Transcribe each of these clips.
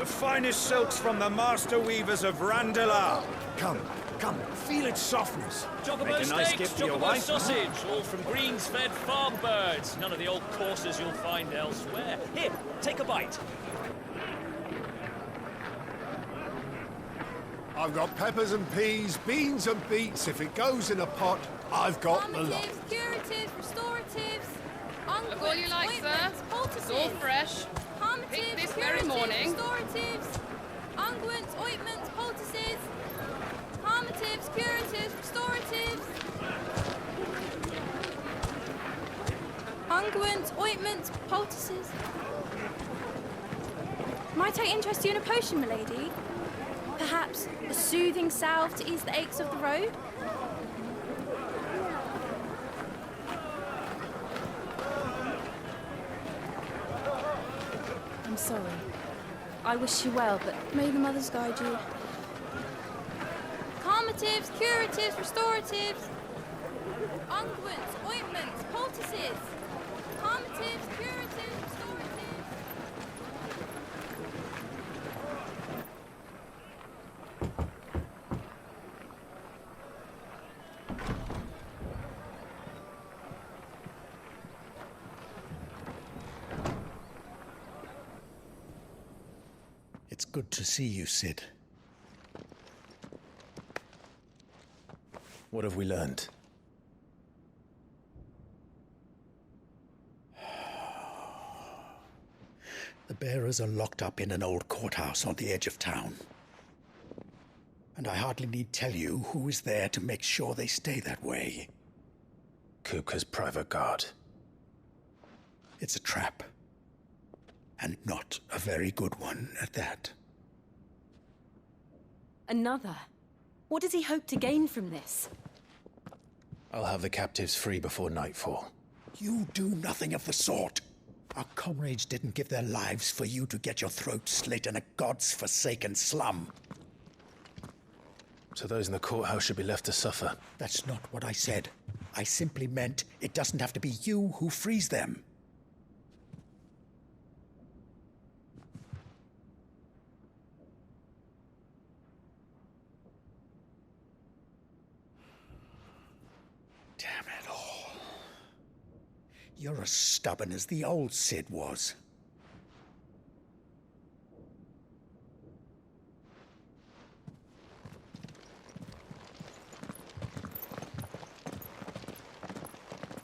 The finest silks from the master weavers of Randalar. Come, come, feel its softness. Chocobo Make a nice steaks, gift for your chocobo wife. sausage, all from greens-fed farm birds. None of the old courses you'll find elsewhere. Here, take a bite. I've got peppers and peas, beans and beets. If it goes in a pot, I've got the lot. Calmatives, curatives, restoratives, Look all you like, sir. It's all fresh. Picked this very morning. Restoratives, unguents, ointments, poultices, calmatives, curatives, restoratives, unguents, ointments, poultices. Might I interest you in a potion, milady? Perhaps a soothing salve to ease the aches of the road? I'm sorry. I wish you well, but may the mothers guide you. Calmatives, curatives, restoratives, unguents, ointments, poultices. Calmatives, curatives, restoratives. It's good to see you, Sid. What have we learned? The bearers are locked up in an old courthouse on the edge of town. And I hardly need tell you who is there to make sure they stay that way. Kupka's private guard. It's a trap. And not a very good one at that. Another? What does he hope to gain from this? I'll have the captives free before nightfall. You do nothing of the sort. Our comrades didn't give their lives for you to get your throat slit in a god's-forsaken slum. So those in the courthouse should be left to suffer. That's not what I said. I simply meant it doesn't have to be you who frees them. Damn it all. You're as stubborn as the old Sid was.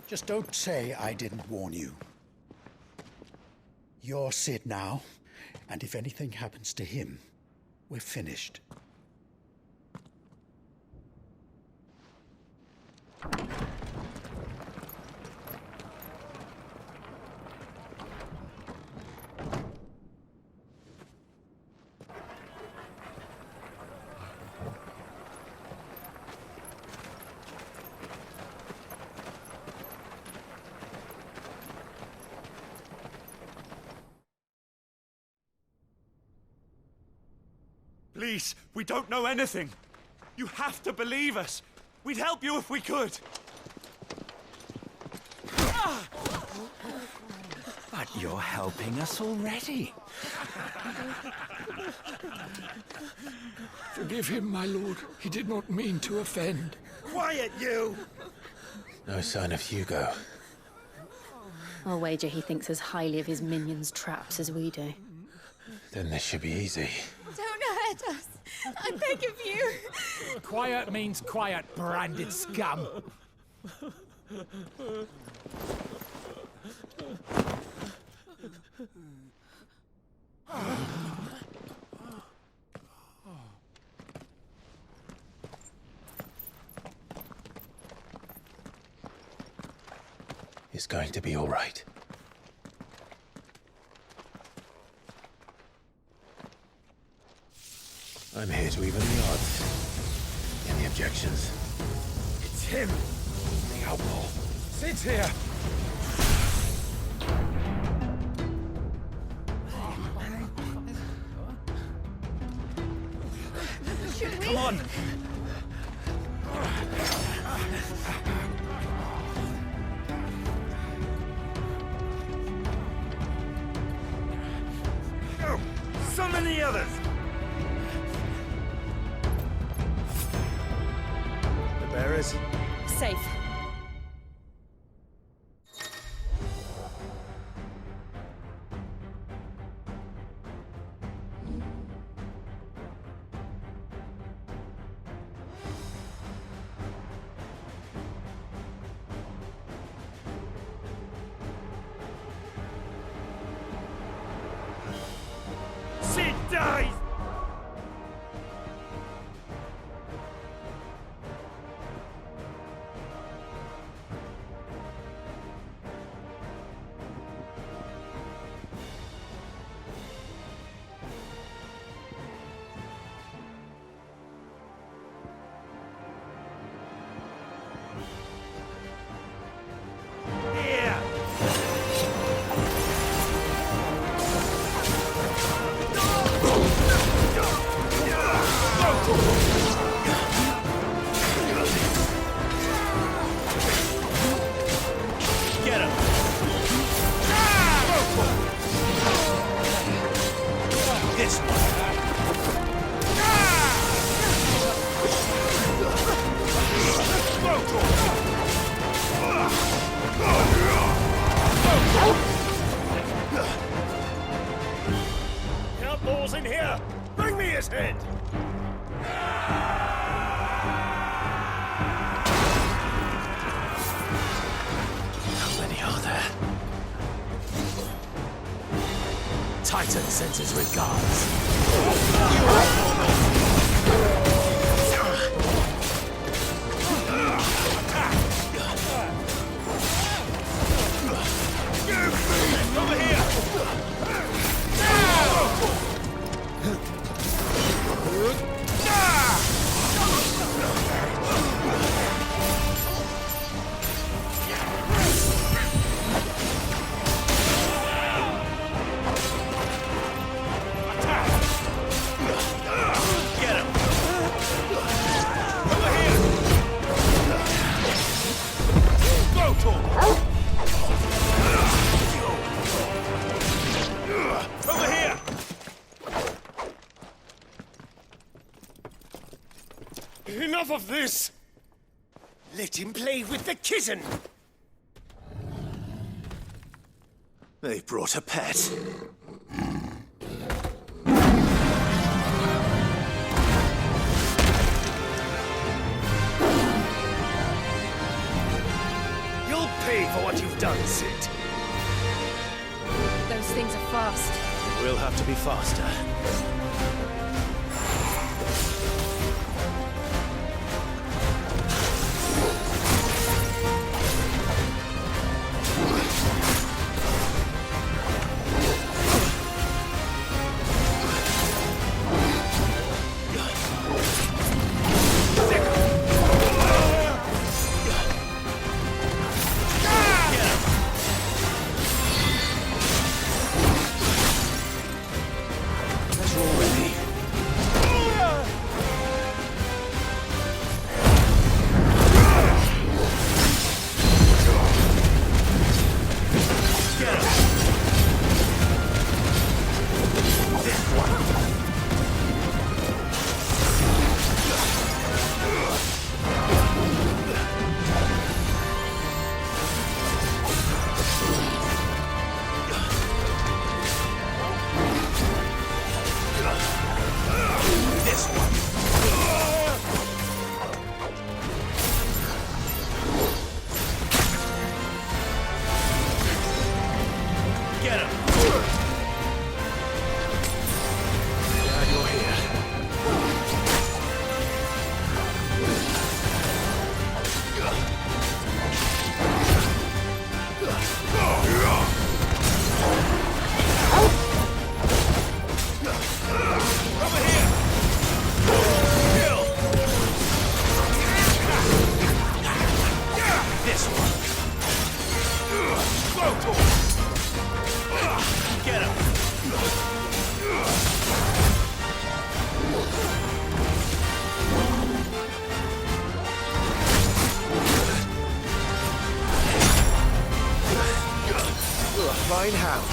Just don't say I didn't warn you. You're Sid now, and if anything happens to him, we're finished. Please, we don't know anything. You have to believe us. We'd help you if we could. But you're helping us already. Forgive him, my lord. He did not mean to offend. Quiet, you! No sign of Hugo. I'll wager he thinks as highly of his minions' traps as we do. Then this should be easy. Don't hurt us. I beg of you. Quiet means quiet, branded scum. It's going to be all right. I'm here to even the odds. Any objections? It's him! The outlaw. Sid's here! Come on! Go! Summon the others? The bearers? Safe. She dies! Outlaws in here! Bring me his head! How many are there? Titan sends his regards. Over here! Enough of this! Let him play with the kitten! They brought a pet. You'll pay for what you've done, Sid. Those things are fast. We'll have to be faster. Fine hound.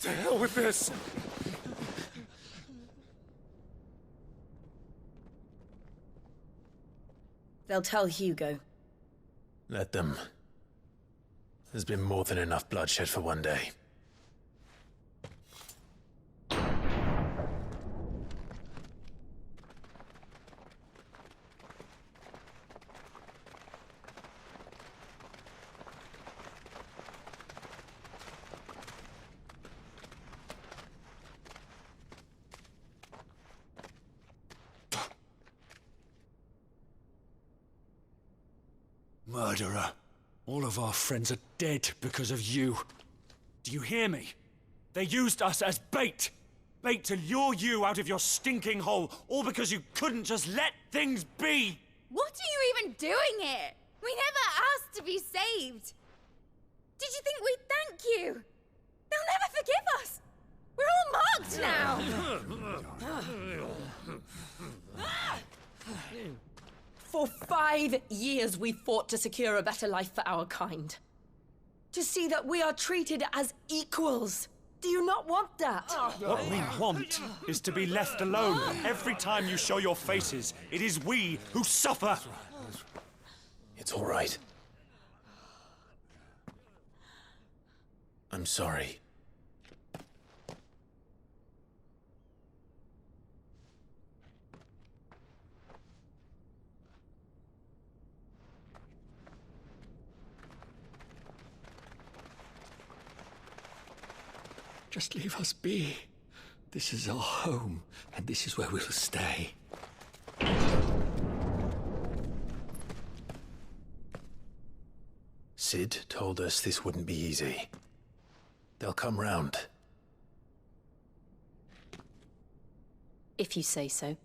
To hell with this! They'll tell Hugo. Let them. There's been more than enough bloodshed for one day. Murderer. All of our friends are dead because of you. Do you hear me? They used us as bait. Bait to lure you out of your stinking hole, all because you couldn't just let things be. What are you even doing here? We never asked to be saved. Did you think we'd thank you? They'll never forgive us. We're all marked now. For 5 years we fought to secure a better life for our kind. To see that we are treated as equals. Do you not want that? What we want is to be left alone. Every time you show your faces, it is we who suffer. It's all right. I'm sorry. Just leave us be. This is our home, and this is where we'll stay. Sid told us this wouldn't be easy. They'll come round. If you say so.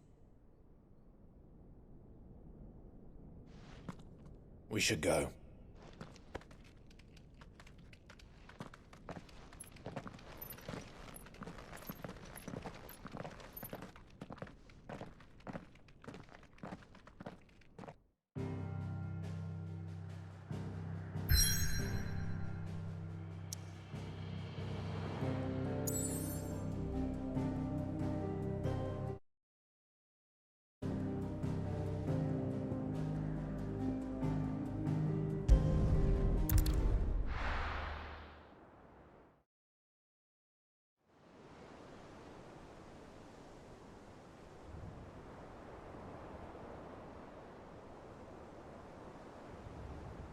We should go.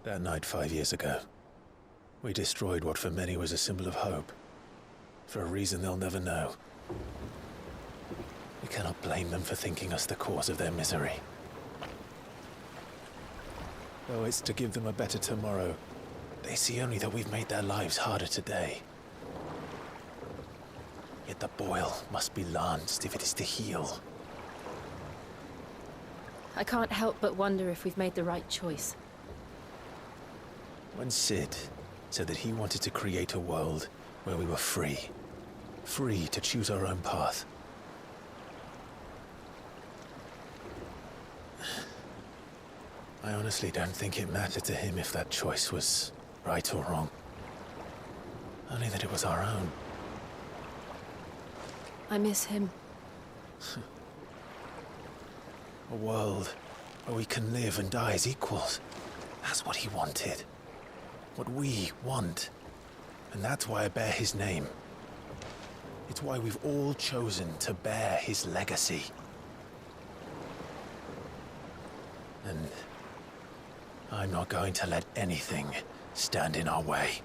That night 5 years ago, we destroyed what for many was a symbol of hope. For a reason they'll never know. We cannot blame them for thinking us the cause of their misery. Though it's to give them a better tomorrow, they see only that we've made their lives harder today. Yet the boil must be lanced if it is to heal. I can't help but wonder if we've made the right choice. When Sid said that he wanted to create a world where we were free. Free to choose our own path. I honestly don't think it mattered to him if that choice was right or wrong. Only that it was our own. I miss him. A world where we can live and die as equals. That's what he wanted. What we want. And that's why I bear his name. It's why we've all chosen to bear his legacy. And I'm not going to let anything stand in our way.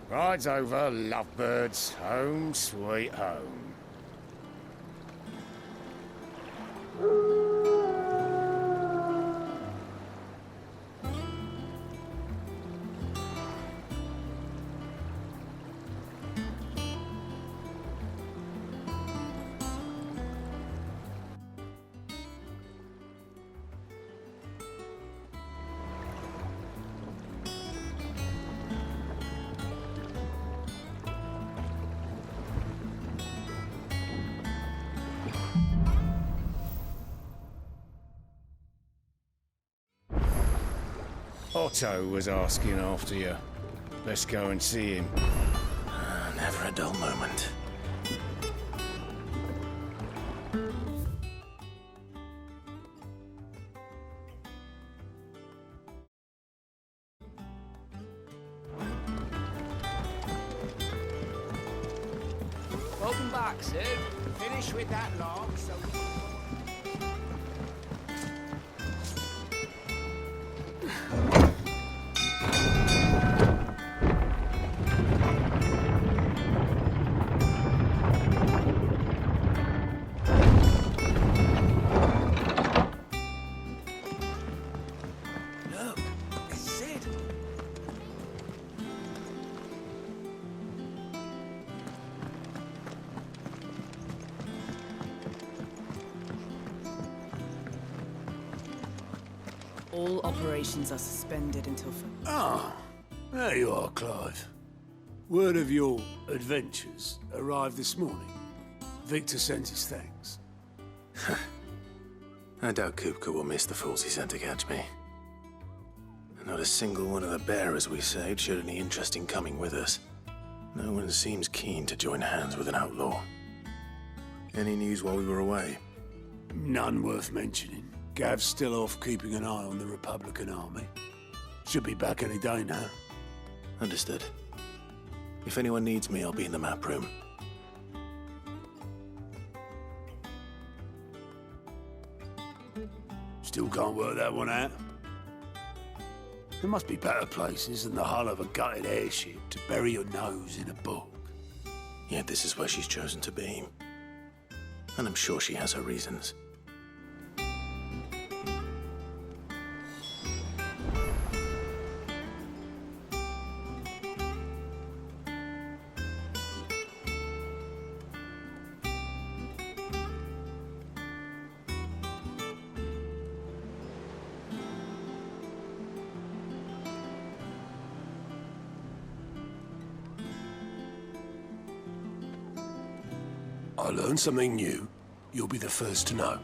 Ride's over, lovebirds. Home sweet home. Otto was asking after you. Let's go and see him. Never a dull moment. Welcome back, Sid. Finish with that log, so we... All operations are suspended until... Ah, there you are, Clive. Word of your adventures arrived this morning. Victor sends his thanks. I doubt Kupka will miss the fools he sent to catch me. Not a single one of the bearers we saved showed any interest in coming with us. No one seems keen to join hands with an outlaw. Any news while we were away? None worth mentioning. Gav's still off keeping an eye on the Republican army. Should be back any day now. Understood. If anyone needs me, I'll be in the map room. Still can't work that one out. There must be better places than the hull of a gutted airship to bury your nose in a book. Yet this is where she's chosen to be. And I'm sure she has her reasons. I learn something new, you'll be the first to know.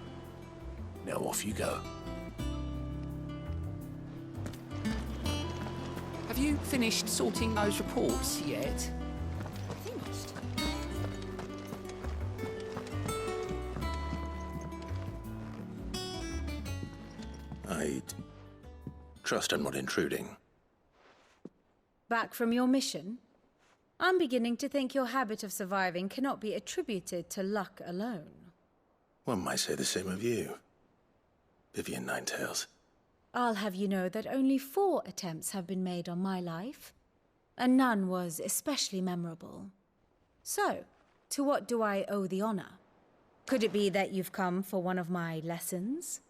Now off you go. Have you finished sorting those reports yet? Finished? I'd trust I'm not intruding. Back from your mission? I'm beginning to think your habit of surviving cannot be attributed to luck alone. One might say the same of you, Vivian Ninetails. I'll have you know that only 4 attempts have been made on my life, and none was especially memorable. So, to what do I owe the honor? Could it be that you've come for one of my lessons?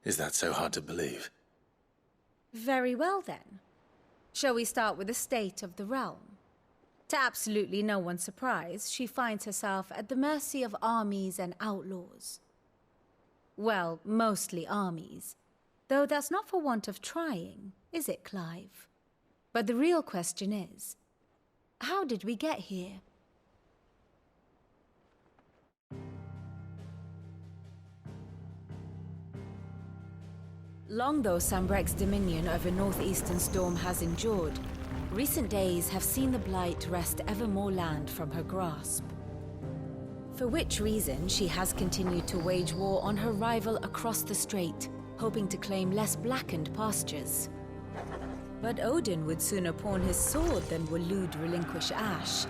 Is that so hard to believe? Very well then. Shall we start with the state of the realm? To absolutely no one's surprise, she finds herself at the mercy of armies and outlaws. Well, mostly armies. Though that's not for want of trying, is it, Clive? But the real question is, how did we get here? Long though Sambrek's dominion over northeastern Storm has endured, recent days have seen the Blight wrest ever more land from her grasp. For which reason she has continued to wage war on her rival across the strait, hoping to claim less blackened pastures. But Odin would sooner pawn his sword than Waloed relinquish Ash.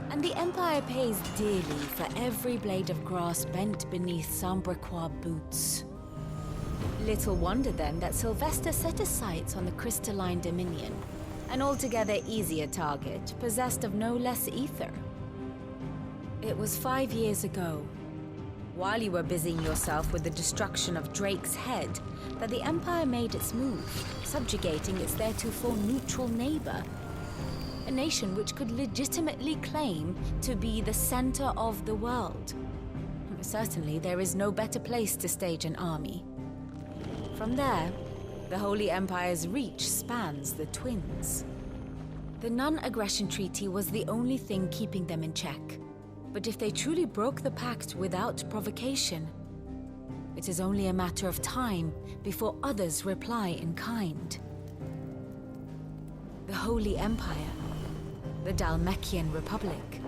And the Empire pays dearly for every blade of grass bent beneath Sambrequois boots. Little wonder then that Sylvester set his sights on the crystalline dominion, an altogether easier target, possessed of no less ether. It was 5 years ago, while you were busying yourself with the destruction of Drake's head, that the Empire made its move, subjugating its theretofore neutral neighbor. A nation which could legitimately claim to be the center of the world. Certainly, there is no better place to stage an army. From there, the Holy Empire's reach spans the Twins. The non-aggression treaty was the only thing keeping them in check. But if they truly broke the pact without provocation, it is only a matter of time before others reply in kind. The Holy Empire, the Dhalmekian Republic,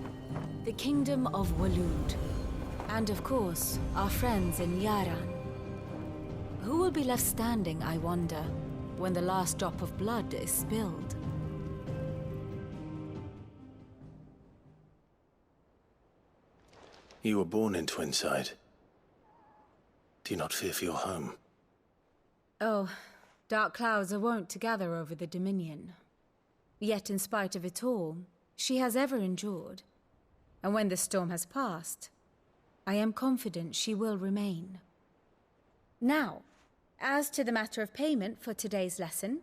the Kingdom of Waloed, and of course, our friends in Yaran. Who will be left standing, I wonder, when the last drop of blood is spilled? You were born in Twinside. Do you not fear for your home? Oh, dark clouds are wont to gather over the Dominion. Yet in spite of it all, she has ever endured. And when the storm has passed, I am confident she will remain. Now, as to the matter of payment for today's lesson,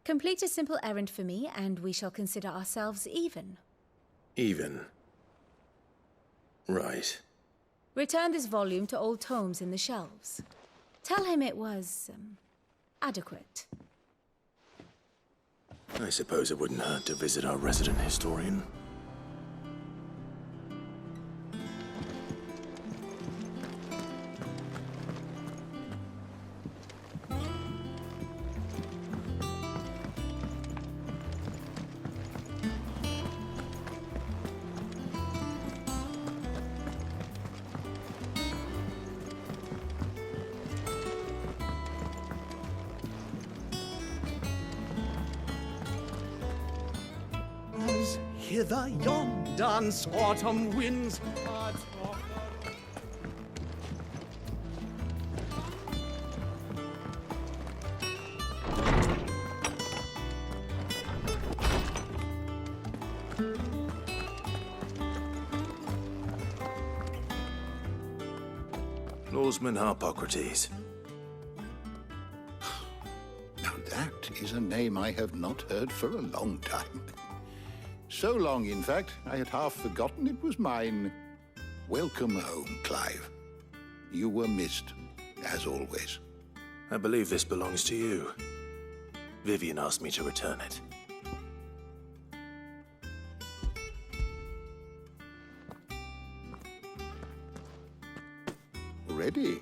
complete a simple errand for me and we shall consider ourselves even. Even? Right. Return this volume to old tomes in the shelves. Tell him it was, adequate. I suppose it wouldn't hurt to visit our resident historian. Hither yon dance autumn winds. Lawsman Harpocrates. Now that is a name I have not heard for a long time. So long, in fact, I had half forgotten it was mine. Welcome home, Clive. You were missed, as always. I believe this belongs to you. Vivian asked me to return it. Ready?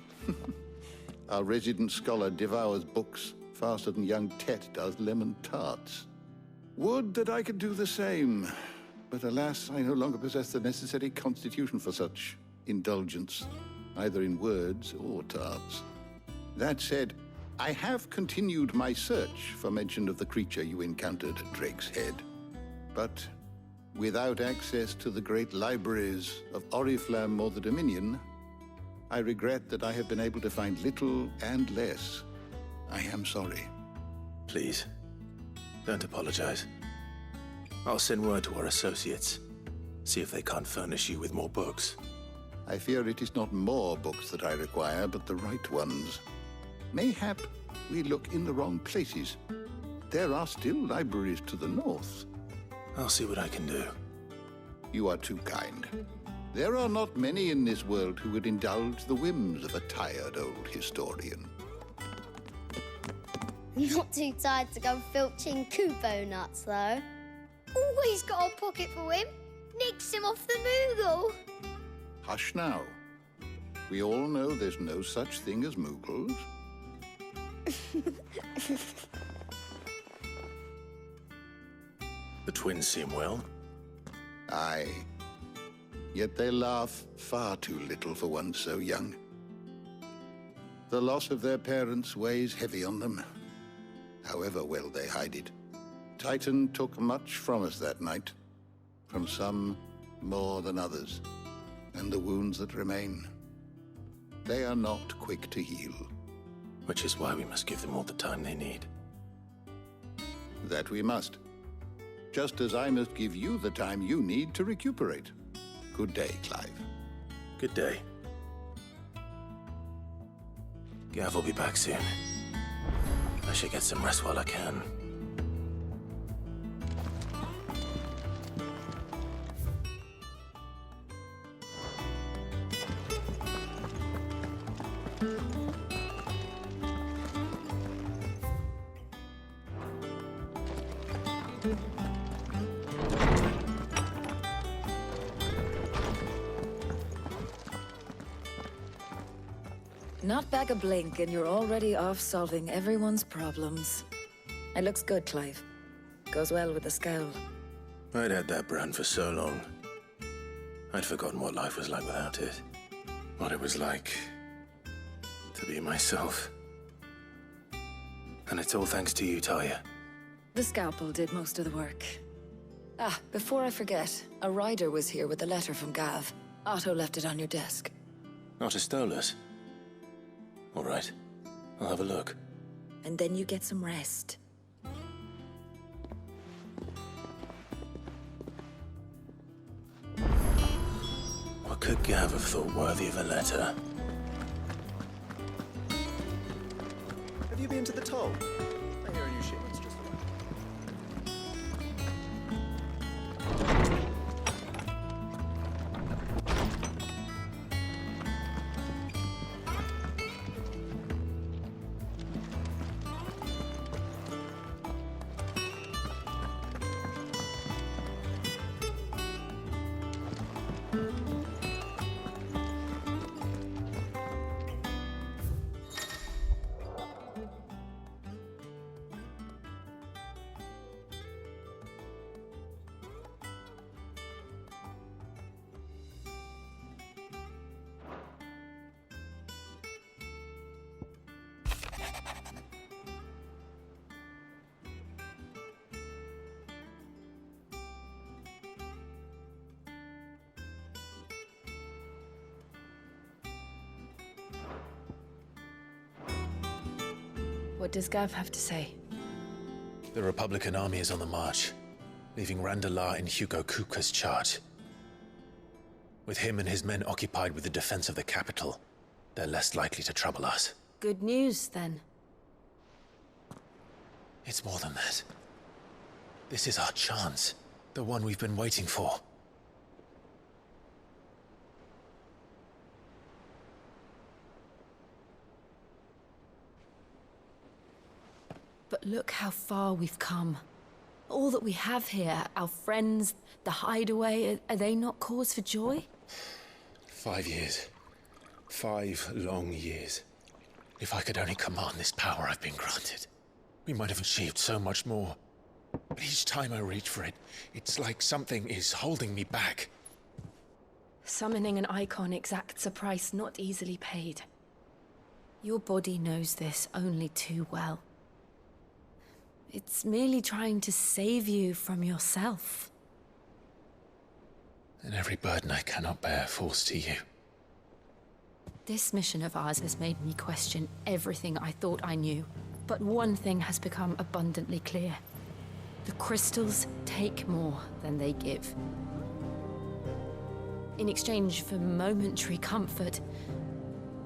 Our resident scholar devours books faster than young Tet does lemon tarts. Would that I could do the same, but alas, I no longer possess the necessary constitution for such indulgence, either in words or tarts. That said, I have continued my search for mention of the creature you encountered at Drake's Head. But without access to the great libraries of Oriflamme or the Dominion, I regret that I have been able to find little and less. I am sorry. Please. Don't apologize. I'll send word to our associates. See if they can't furnish you with more books. I fear it is not more books that I require, but the right ones. Mayhap we look in the wrong places. There are still libraries to the north. I'll see what I can do. You are too kind. There are not many in this world who would indulge the whims of a tired old historian. Not too tired to go filching Kupo nuts, though. Always got a pocket for him. Nicks him off the Moogle. Hush now. We all know there's no such thing as Moogles. The twins seem well. Aye. Yet they laugh far too little for one so young. The loss of their parents weighs heavy on them, however well they hide it. Titan took much from us that night, from some more than others, and the wounds that remain, they are not quick to heal. Which is why we must give them all the time they need. That we must. Just as I must give you the time you need to recuperate. Good day, Clive. Good day. Gav will be back soon. I should get some rest while I can. Not back a blink and you're already off solving everyone's problems. It looks good, Clive. Goes well with the scowl. I'd had that brand for so long. I'd forgotten what life was like without it. What it was like to be myself. And it's all thanks to you, Talia. The scalpel did most of the work. Ah, before I forget, a rider was here with a letter from Gav. Otto left it on your desk. Otto stole us. All right. I'll have a look. And then you get some rest. What could Gav have thought worthy of a letter? Have you been to the toll? I hear a new shipment's just arrived. What does Gav have to say? The Republican army is on the march, leaving Randalar in Hugo Kuka's charge. With him and his men occupied with the defense of the capital, they're less likely to trouble us. Good news, then. It's more than that. This is our chance. The one we've been waiting for. But look how far we've come. All that we have here, our friends, the hideaway, are they not cause for joy? 5 years. 5 long years. If I could only command this power I've been granted, we might have achieved so much more. But each time I reach for it, it's like something is holding me back. Summoning an icon exacts a price not easily paid. Your body knows this only too well. It's merely trying to save you from yourself. And every burden I cannot bear falls to you. This mission of ours has made me question everything I thought I knew. But one thing has become abundantly clear. The crystals take more than they give. In exchange for momentary comfort,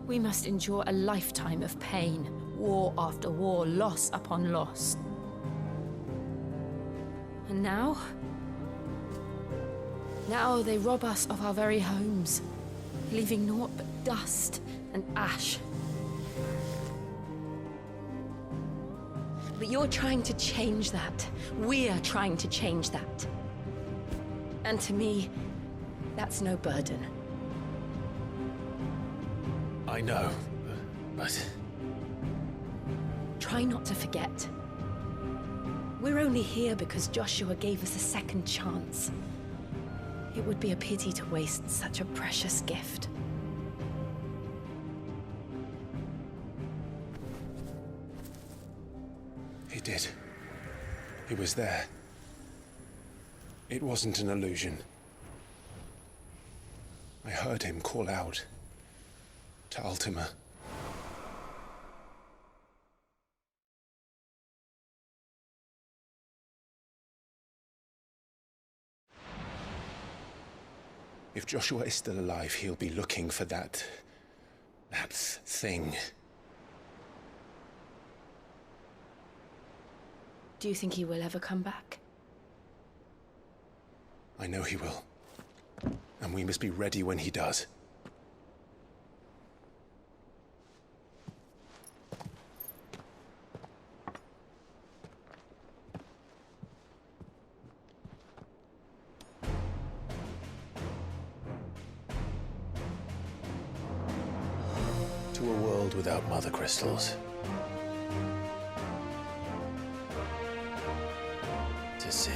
we must endure a lifetime of pain, war after war, loss upon loss. And now they rob us of our very homes, leaving naught but dust and ash. But you're trying to change that. We're trying to change that. And to me, that's no burden. I know, but Try not to forget. We're only here because Joshua gave us a second chance. It would be a pity to waste such a precious gift. He did. He was there. It wasn't an illusion. I heard him call out to Ultima. If Joshua is still alive, he'll be looking for that thing. Do you think he will ever come back? I know he will. And we must be ready when he does. To a world without Mothercrystals. To Sid.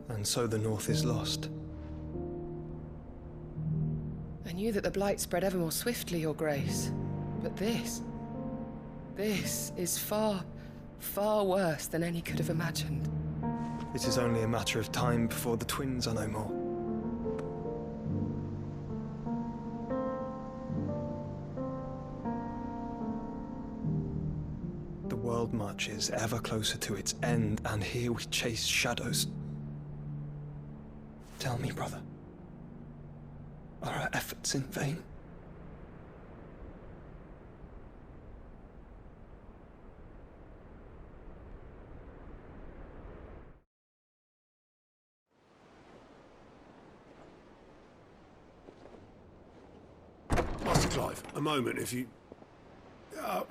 And so the North is lost. I knew that the Blight spread ever more swiftly, Your Grace. But this is far, far worse than any could have imagined. It is only a matter of time before the twins are no more. The world marches ever closer to its end, and here we chase shadows. Tell me, brother, are our efforts in vain? Master Clive, a moment, if you...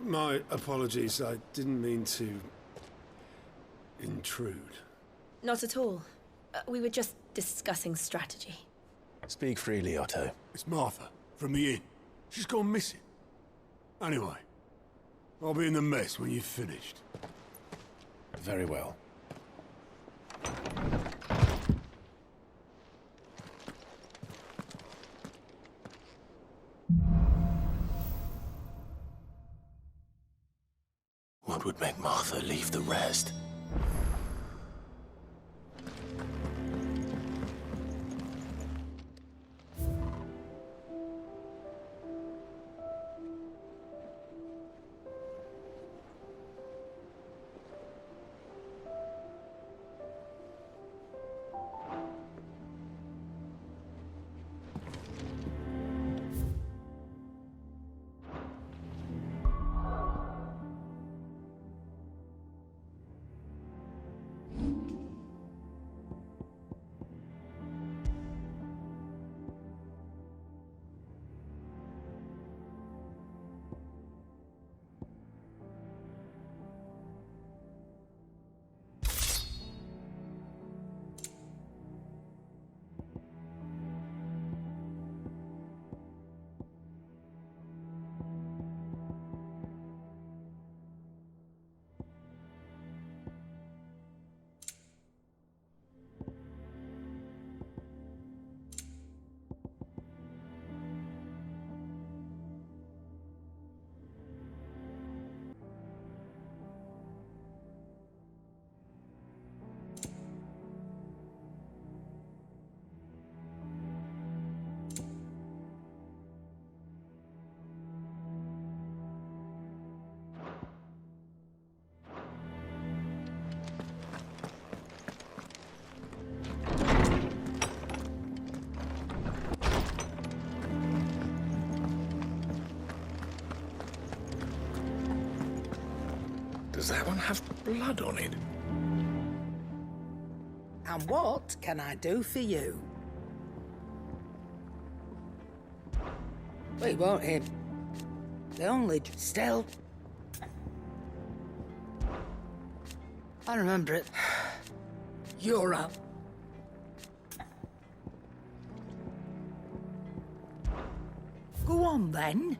my apologies, I didn't mean to... intrude. Not at all. We were just discussing strategy. Speak freely, Otto. It's Martha, from the inn. She's gone missing. Anyway, I'll be in the mess when you've finished. Very well. What would make Martha leave the rest? Does that one have blood on it? And what can I do for you? We want him. The only still. I remember it. You're up. Go on then.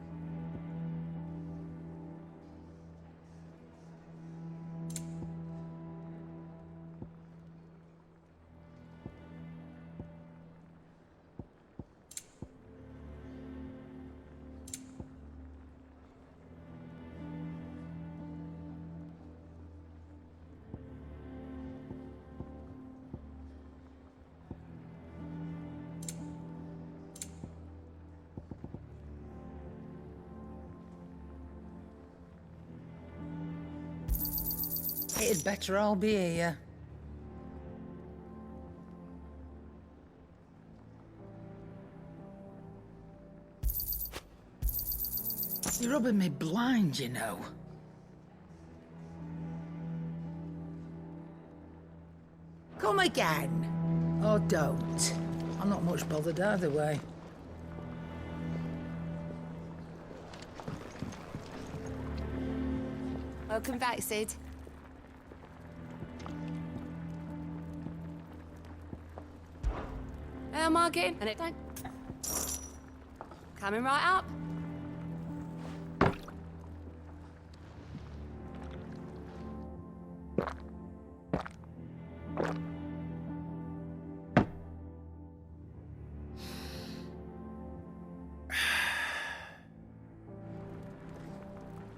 It'd better all be here. You're rubbing me blind, you know. Come again. Or don't. I'm not much bothered either way. Welcome back, Sid. Marking, and it don't. Coming right up.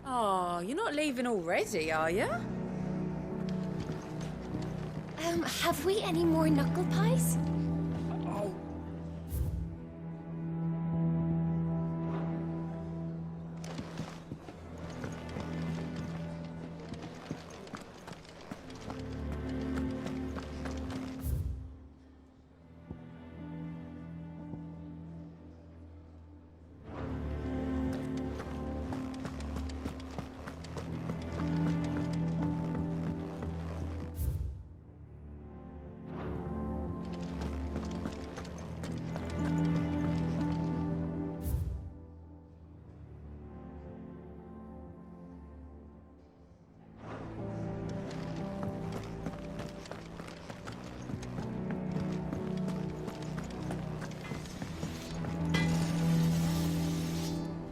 Oh, you're not leaving already, are you? Have we any more knuckle pies?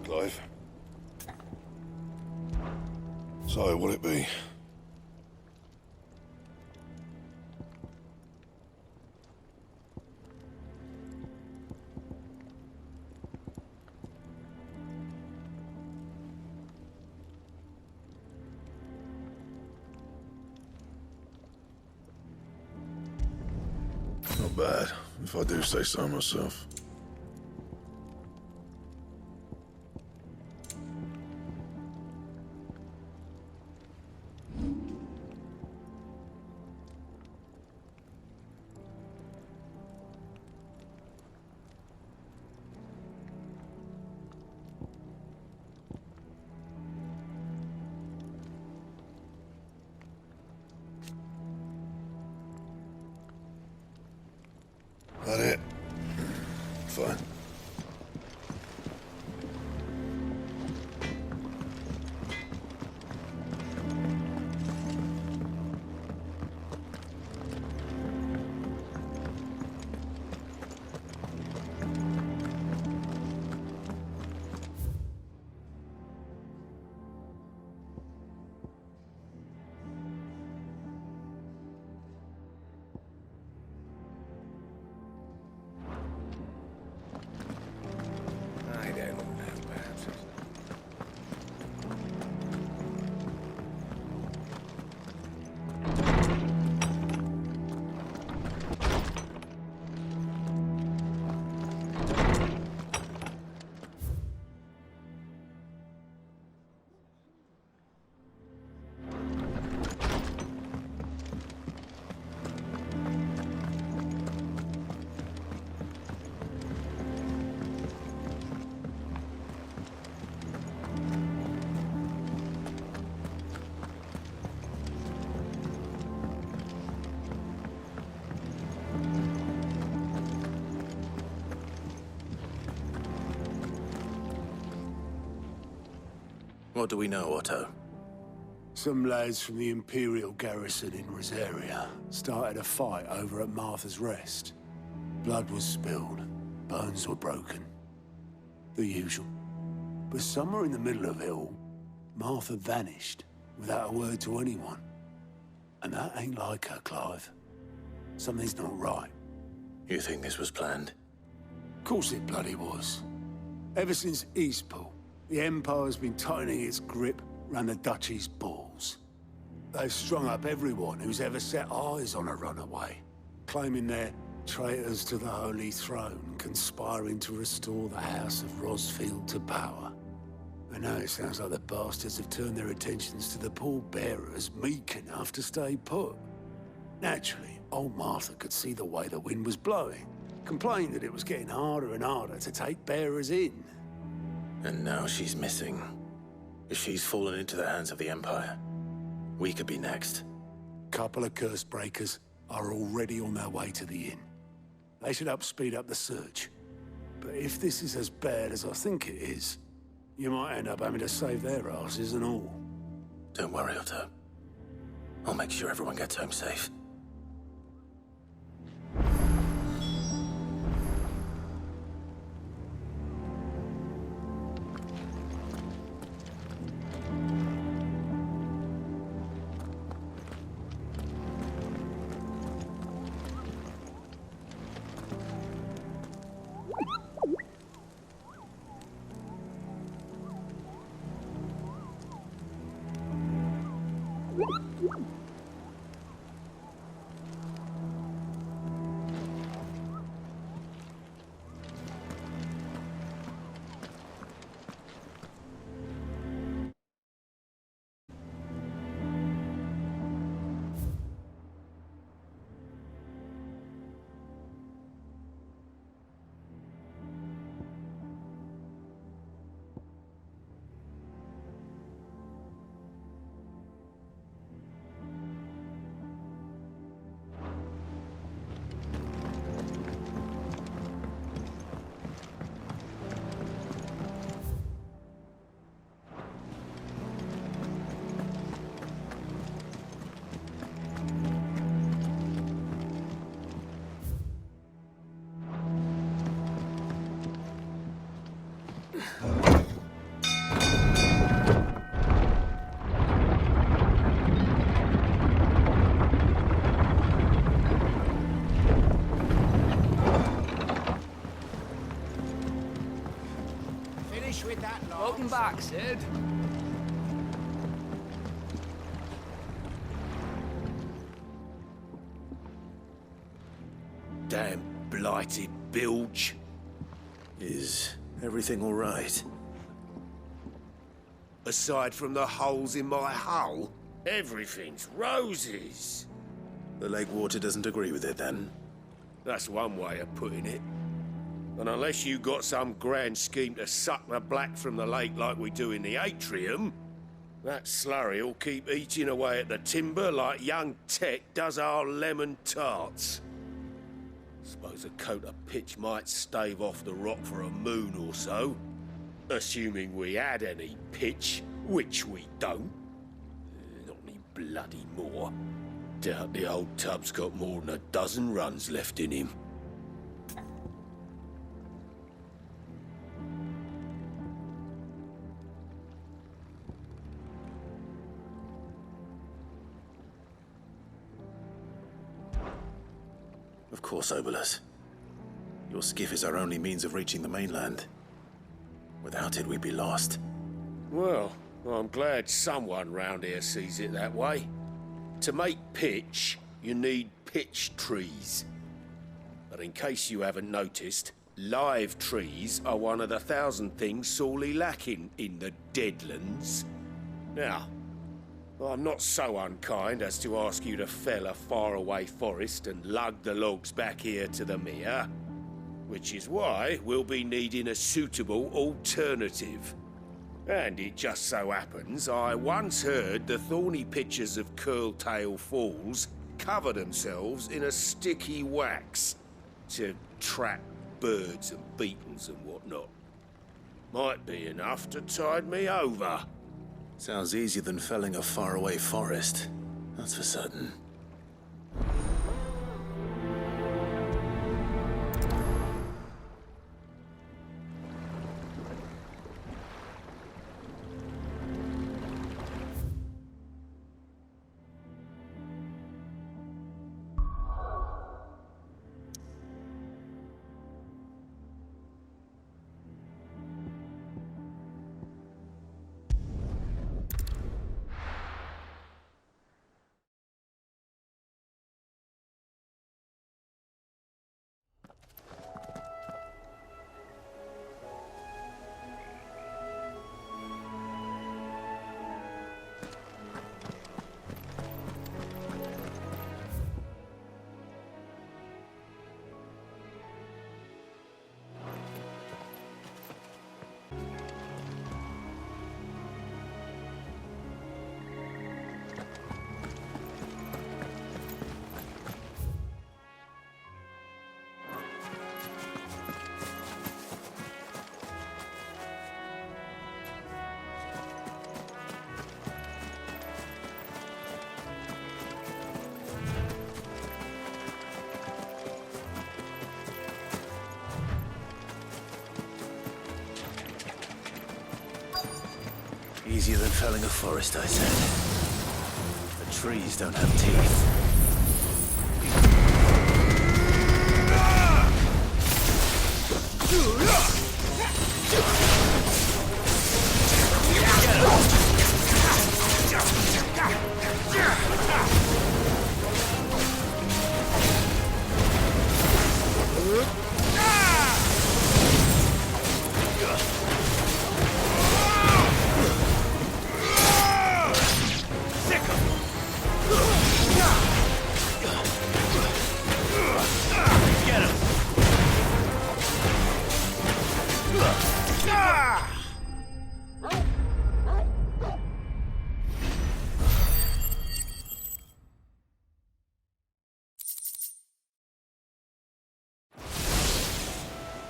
Clive. So, what'll it be? Not bad, if I do say so myself. That it? What do we know, Otto? Some lads from the Imperial garrison in Rosaria started a fight over at Martha's Rest. Blood was spilled, bones were broken. The usual. But somewhere in the middle of it all, Martha vanished without a word to anyone. And that ain't like her, Clive. Something's not right. You think this was planned? Of course it bloody was. Ever since Eastpool, the Empire's been tightening its grip round the Duchy's balls. They've strung up everyone who's ever set eyes on a runaway, claiming they're traitors to the Holy Throne, conspiring to restore the House of Rosfield to power. And now it sounds like the bastards have turned their attentions to the pallbearers meek enough to stay put. Naturally, old Martha could see the way the wind was blowing, complained that it was getting harder and harder to take bearers in. And now she's missing. If she's fallen into the hands of the Empire, we could be next. Couple of curse breakers are already on their way to the inn. They should help speed up the search. But if this is as bad as I think it is, you might end up having to save their asses and all. Don't worry, Otto. I'll make sure everyone gets home safe. With that lot. Welcome back, Sid. Damn blighted bilge. Is everything all right? Aside from the holes in my hull, everything's roses. The lake water doesn't agree with it, then? That's one way of putting it. And unless you got some grand scheme to suck the black from the lake like we do in the atrium, that slurry'll keep eating away at the timber like young Tech does our lemon tarts. Suppose a coat of pitch might stave off the rock for a moon or so. Assuming we had any pitch, which we don't. Not any bloody more. Doubt the old tub's got more than a dozen runs left in him. Of course, Obolus. Your skiff is our only means of reaching the mainland. Without it, we'd be lost. Well, I'm glad someone round here sees it that way. To make pitch, you need pitch trees. But in case you haven't noticed, live trees are one of the 1,000 things sorely lacking in the Deadlands. Now, I'm not so unkind as to ask you to fell a faraway forest and lug the logs back here to the mere, which is why we'll be needing a suitable alternative. And it just so happens I once heard the thorny pitchers of Curltail Falls cover themselves in a sticky wax to trap birds and beetles and whatnot. Might be enough to tide me over. Sounds easier than felling a faraway forest. That's for certain. Easier than felling a forest, I said. The trees don't have teeth.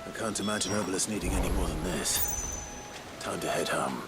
I can't imagine Herbalist needing any more than this. Time to head home.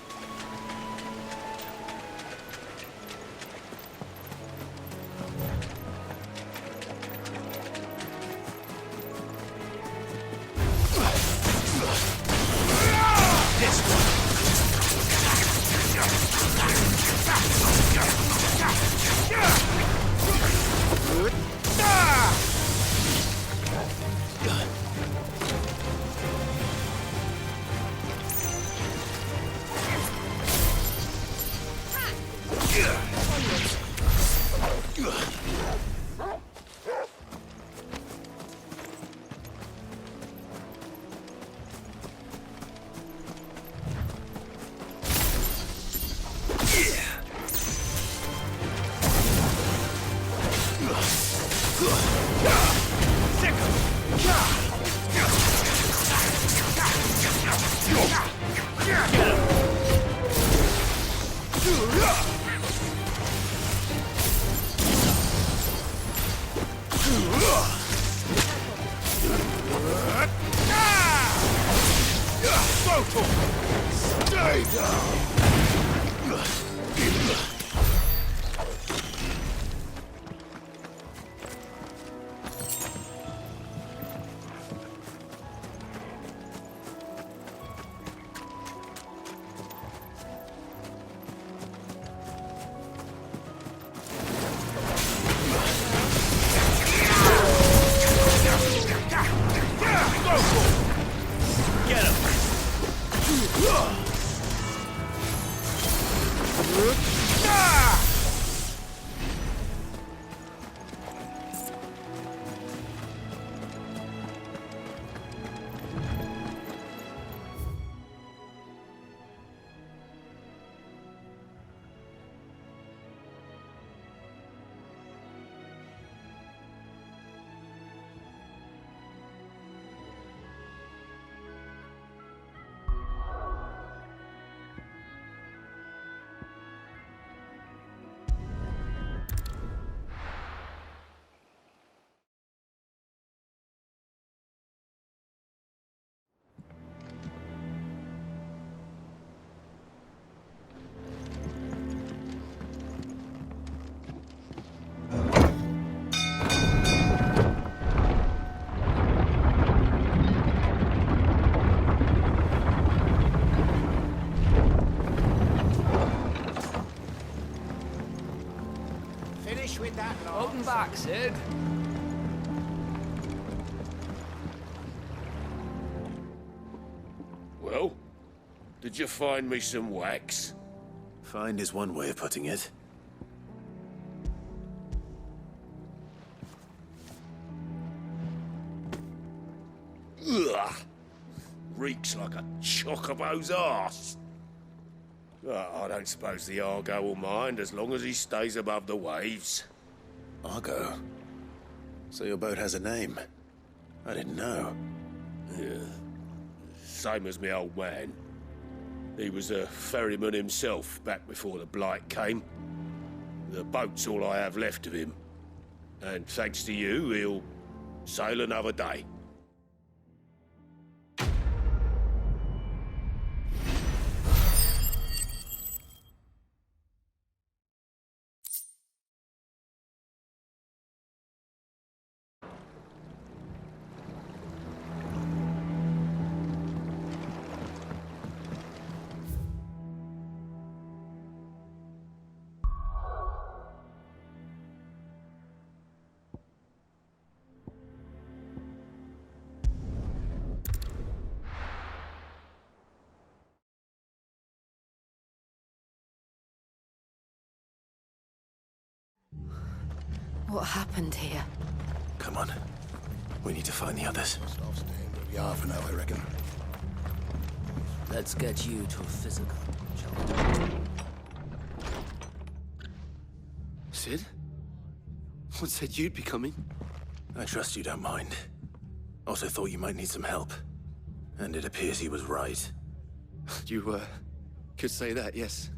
Stay down! Finish with that lot. Welcome back, Sid. Well, did you find me some wax? Find is one way of putting it. Ugh! Reeks like a chocobo's arse. I don't suppose the Argo will mind as long as he stays above the waves. Argo? So your boat has a name? I didn't know. Yeah. Same as me old man. He was a ferryman himself back before the Blight came. The boat's all I have left of him. And thanks to you, he'll sail another day. What happened here? Come on. We need to find the others. I'll stay where we are for now, I reckon. Let's get you to a physical, shall we? Sid? What said you'd be coming? I trust you don't mind. Also thought you might need some help. And it appears he was right. You, could say that, yes.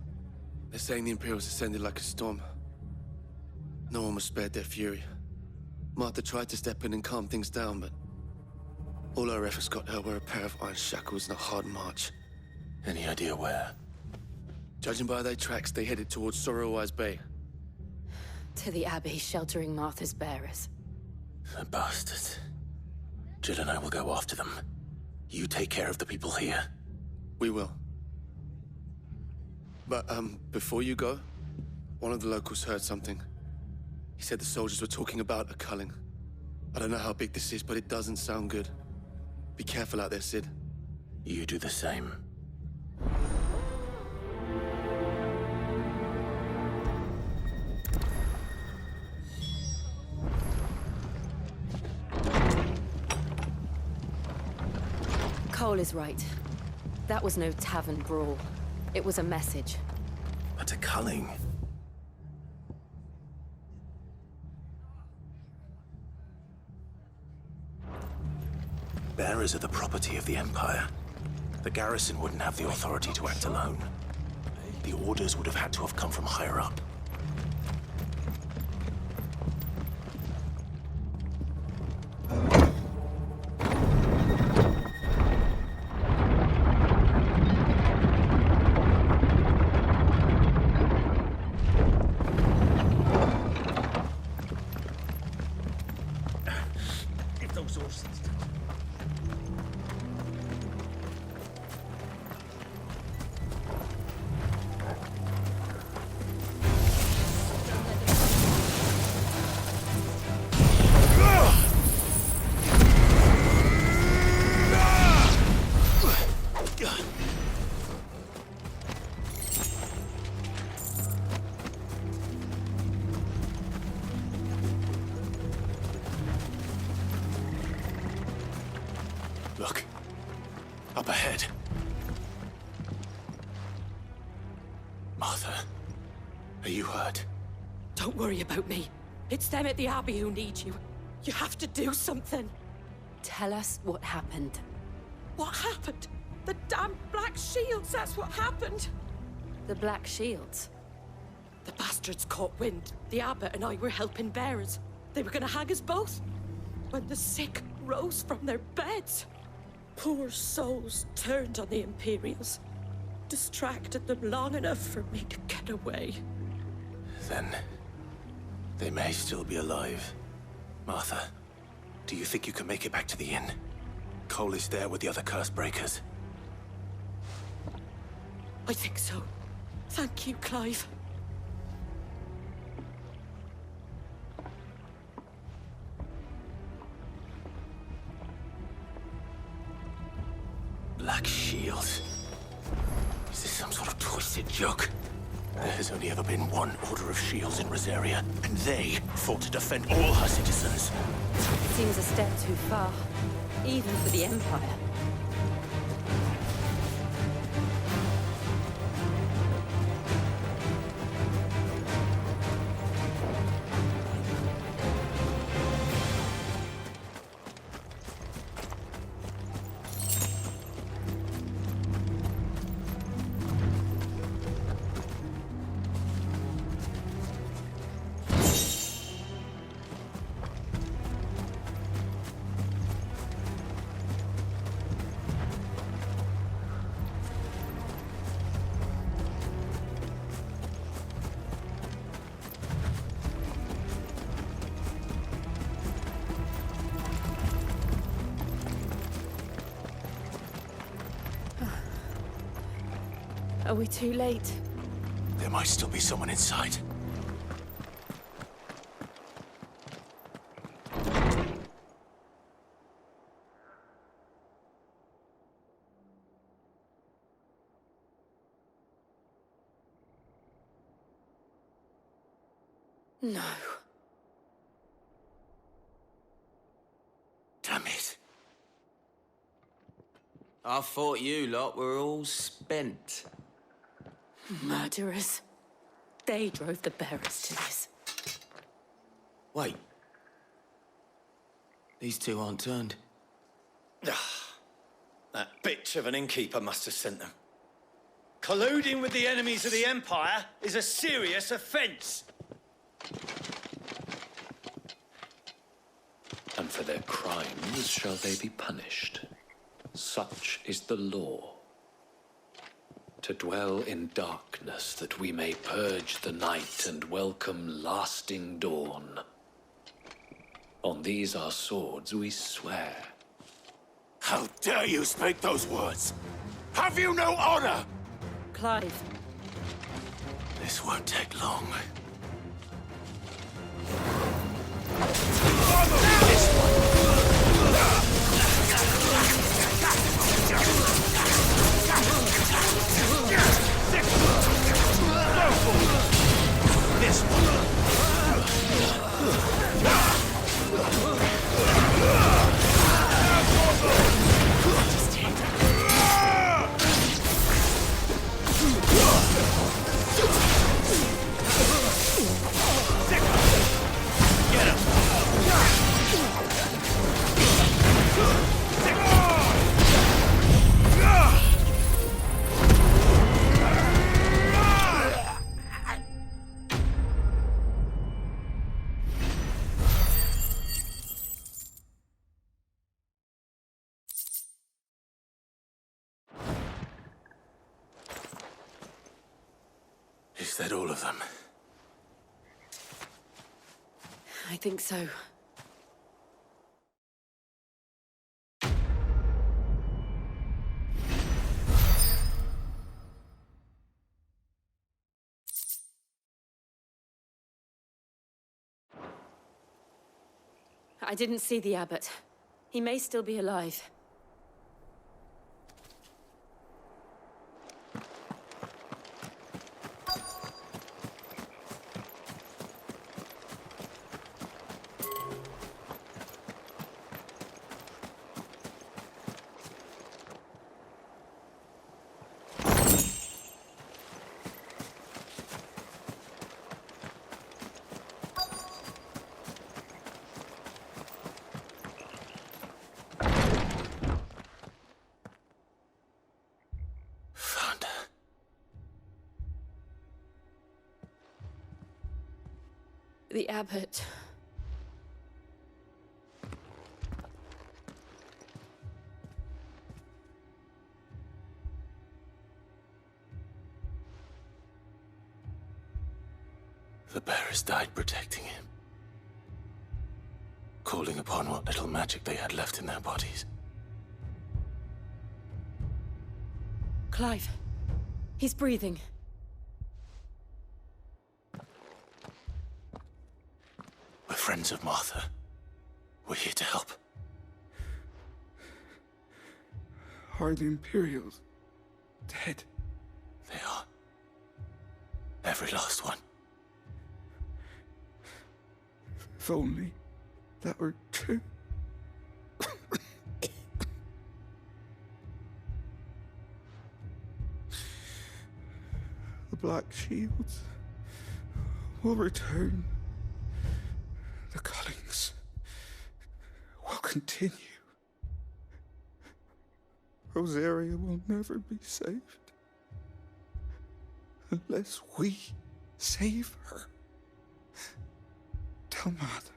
They're saying the Imperials ascended like a storm. No one was spared their fury. Martha tried to step in and calm things down, but all our efforts got her were a pair of iron shackles and a hard march. Any idea where? Judging by their tracks, they headed towards Sorrowwise Bay. To the Abbey sheltering Martha's bearers. The bastards. Jill and I will go after them. You take care of the people here. We will. But, before you go, one of the locals heard something. He said the soldiers were talking about a culling. I don't know how big this is, but it doesn't sound good. Be careful out there, Sid. You do the same. Cole is right. That was no tavern brawl. It was a message. But a culling? Bearers are the property of the Empire. The garrison wouldn't have the authority to act alone. The orders would have had to have come from higher up. Look. Up ahead. Martha, are you hurt? Don't worry about me. It's them at the Abbey who need you. You have to do something. Tell us what happened. What happened? The damn Black Shields, that's what happened. The Black Shields? The bastards caught wind. The Abbot and I were helping bearers. They were gonna hang us both. When the sick rose from their beds. Poor souls turned on the Imperials. Distracted them long enough for me to get away. Then they may still be alive. Martha, do you think you can make it back to the inn? Cole is there with the other curse breakers. I think so. Thank you, Clive. Black shields. Is this some sort of twisted joke? There has only ever been one Order of Shields in Rosaria, and they fought to defend all her citizens. It seems a step too far, even for the Empire. Are we too late? There might still be someone inside. No. Damn it. I thought you lot were all spent. Murderers. They drove the bearers to this. Wait. These two aren't turned. That bitch of an innkeeper must have sent them. Colluding with the enemies of the Empire is a serious offence. And for their crimes shall they be punished. Such is the law. To dwell in darkness that we may purge the night and welcome lasting dawn. On these our swords we swear. How dare you speak those words? Have you no honor? Clive. This won't take long. This one. Is that all of them? I think so. I didn't see the abbot. He may still be alive. The abbot. The bearers died protecting him. Calling upon what little magic they had left in their bodies. Clive. He's breathing. We're friends of Martha. We're here to help. Empire, the Imperials, dead. They are. Every last one. If only that were true. The Black Shields will return. The cullings will continue. Rosaria will never be saved unless we save her. Tell Mother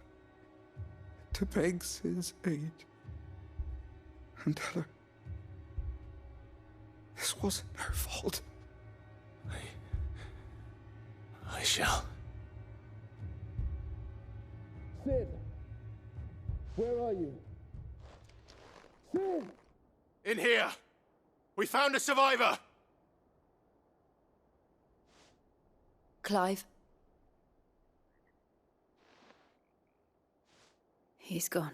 to beg Sid's aid and tell her this wasn't her fault. I shall. Sid, where are you? Sid! In here! We found a survivor! Clive. He's gone.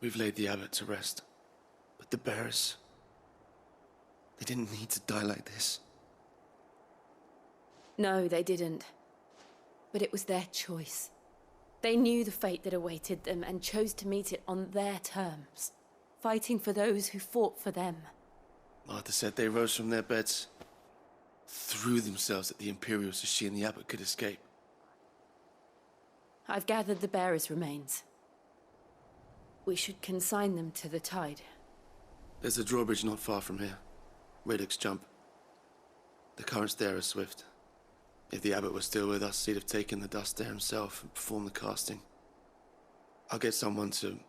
We've laid the abbot to rest. But the bearers... they didn't need to die like this. No, they didn't. But it was their choice. They knew the fate that awaited them and chose to meet it on their terms, fighting for those who fought for them. Martha said they rose from their beds, threw themselves at the Imperials so she and the abbot could escape. I've gathered the bearers' remains. We should consign them to the tide. There's a drawbridge not far from here. Radix Jump. The currents there are swift. If the abbot was still with us, he'd have taken the dust there himself and performed the casting. I'll get someone to...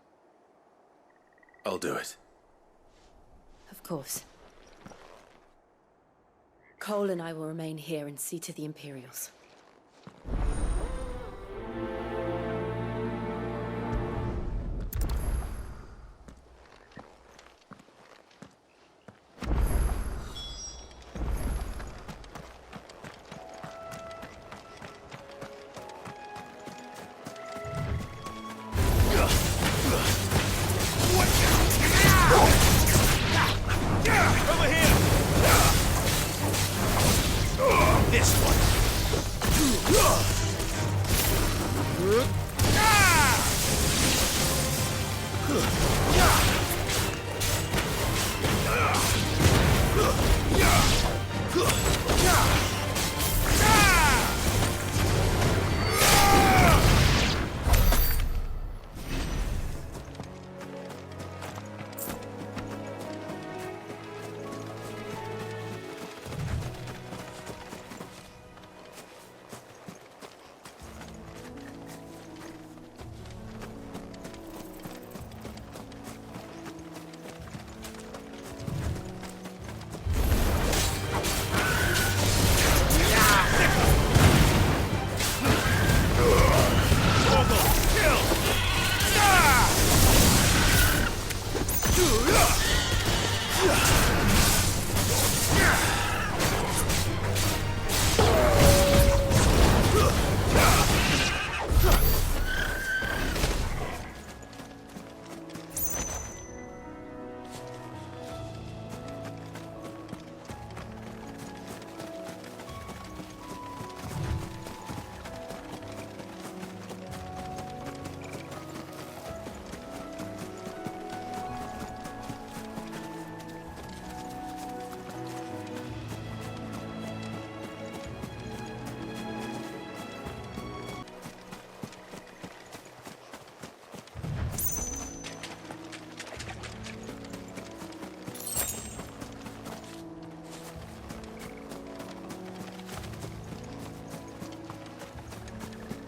I'll do it. Of course. Cole and I will remain here and see to the Imperials.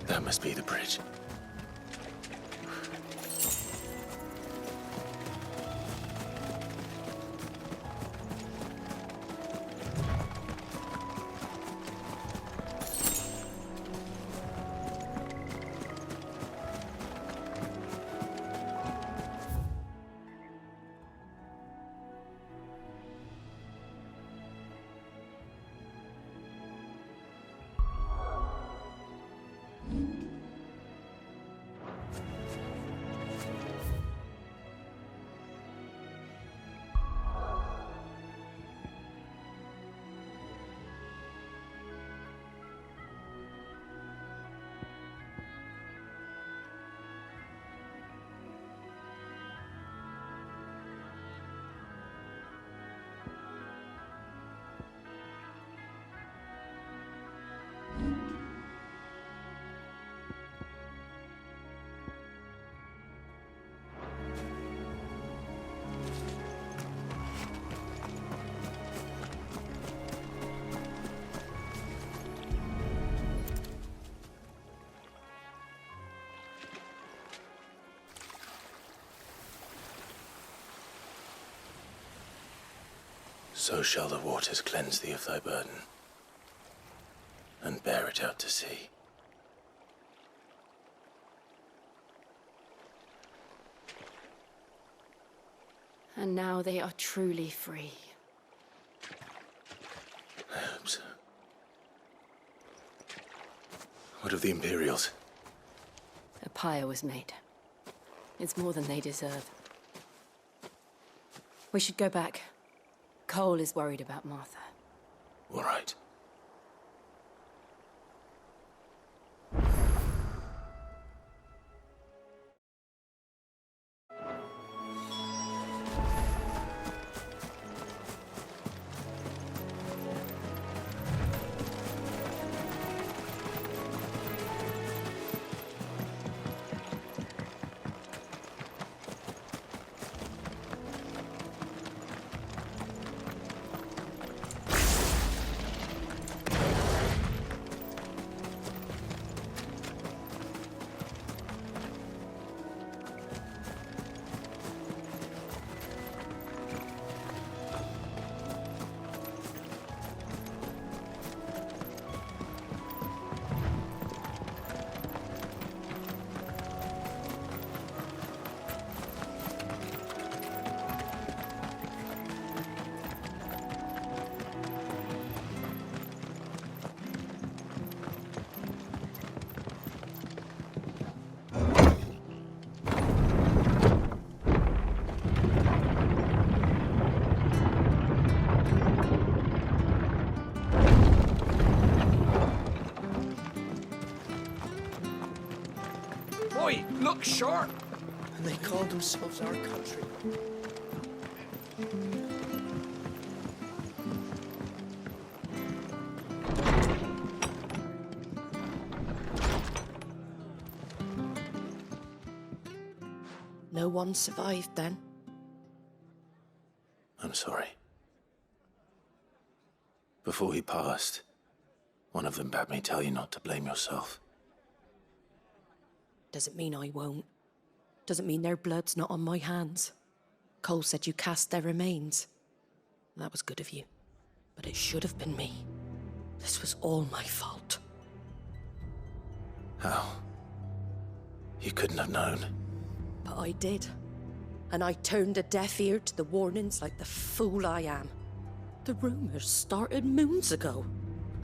That must be the bridge. So shall the waters cleanse thee of thy burden, and bear it out to sea. And now they are truly free. I hope so. What of the Imperials? A pyre was made. It's more than they deserve. We should go back. Cole is worried about Martha. All right. Boy, look sharp! And they call themselves our country. No one survived then? I'm sorry. Before he passed, one of them bade me tell you not to blame yourself. Doesn't mean I won't. Doesn't mean their blood's not on my hands. Cole said you cast their remains. That was good of you. But it should have been me. This was all my fault. How? You couldn't have known. But I did. And I turned a deaf ear to the warnings like the fool I am. The rumors started moons ago.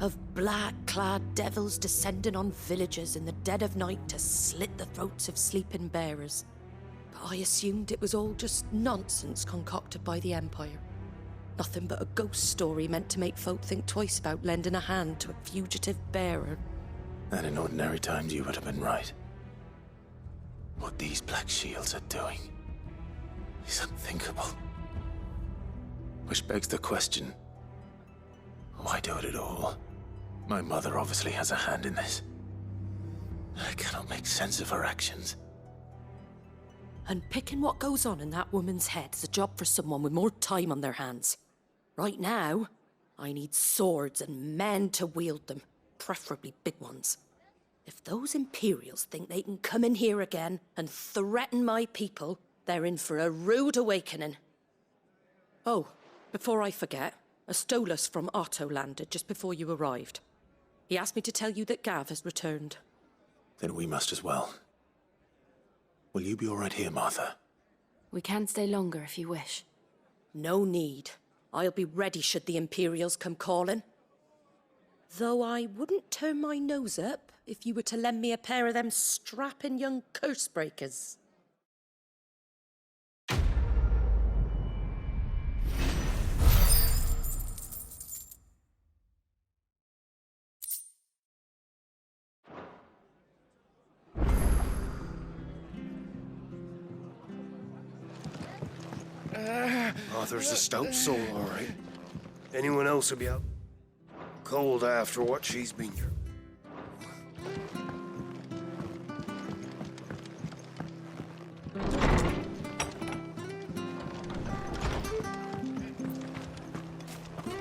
Of black-clad devils descending on villages in the dead of night to slit the throats of sleeping bearers. But I assumed it was all just nonsense concocted by the Empire. Nothing but a ghost story meant to make folk think twice about lending a hand to a fugitive bearer. And in ordinary times you would have been right. What these Black Shields are doing is unthinkable. Which begs the question, why do it at all? My mother obviously has a hand in this. I cannot make sense of her actions. And picking what goes on in that woman's head is a job for someone with more time on their hands. Right now, I need swords and men to wield them, preferably big ones. If those Imperials think they can come in here again and threaten my people, they're in for a rude awakening. Oh, before I forget, a Stolas from Otto landed just before you arrived. He asked me to tell you that Gav has returned. Then we must as well. Will you be all right here, Martha? We can stay longer if you wish. No need. I'll be ready should the Imperials come calling. Though I wouldn't turn my nose up if you were to lend me a pair of them strapping young cursebreakers. Arthur's a stout soul, all right. Anyone else would be out cold after what she's been through.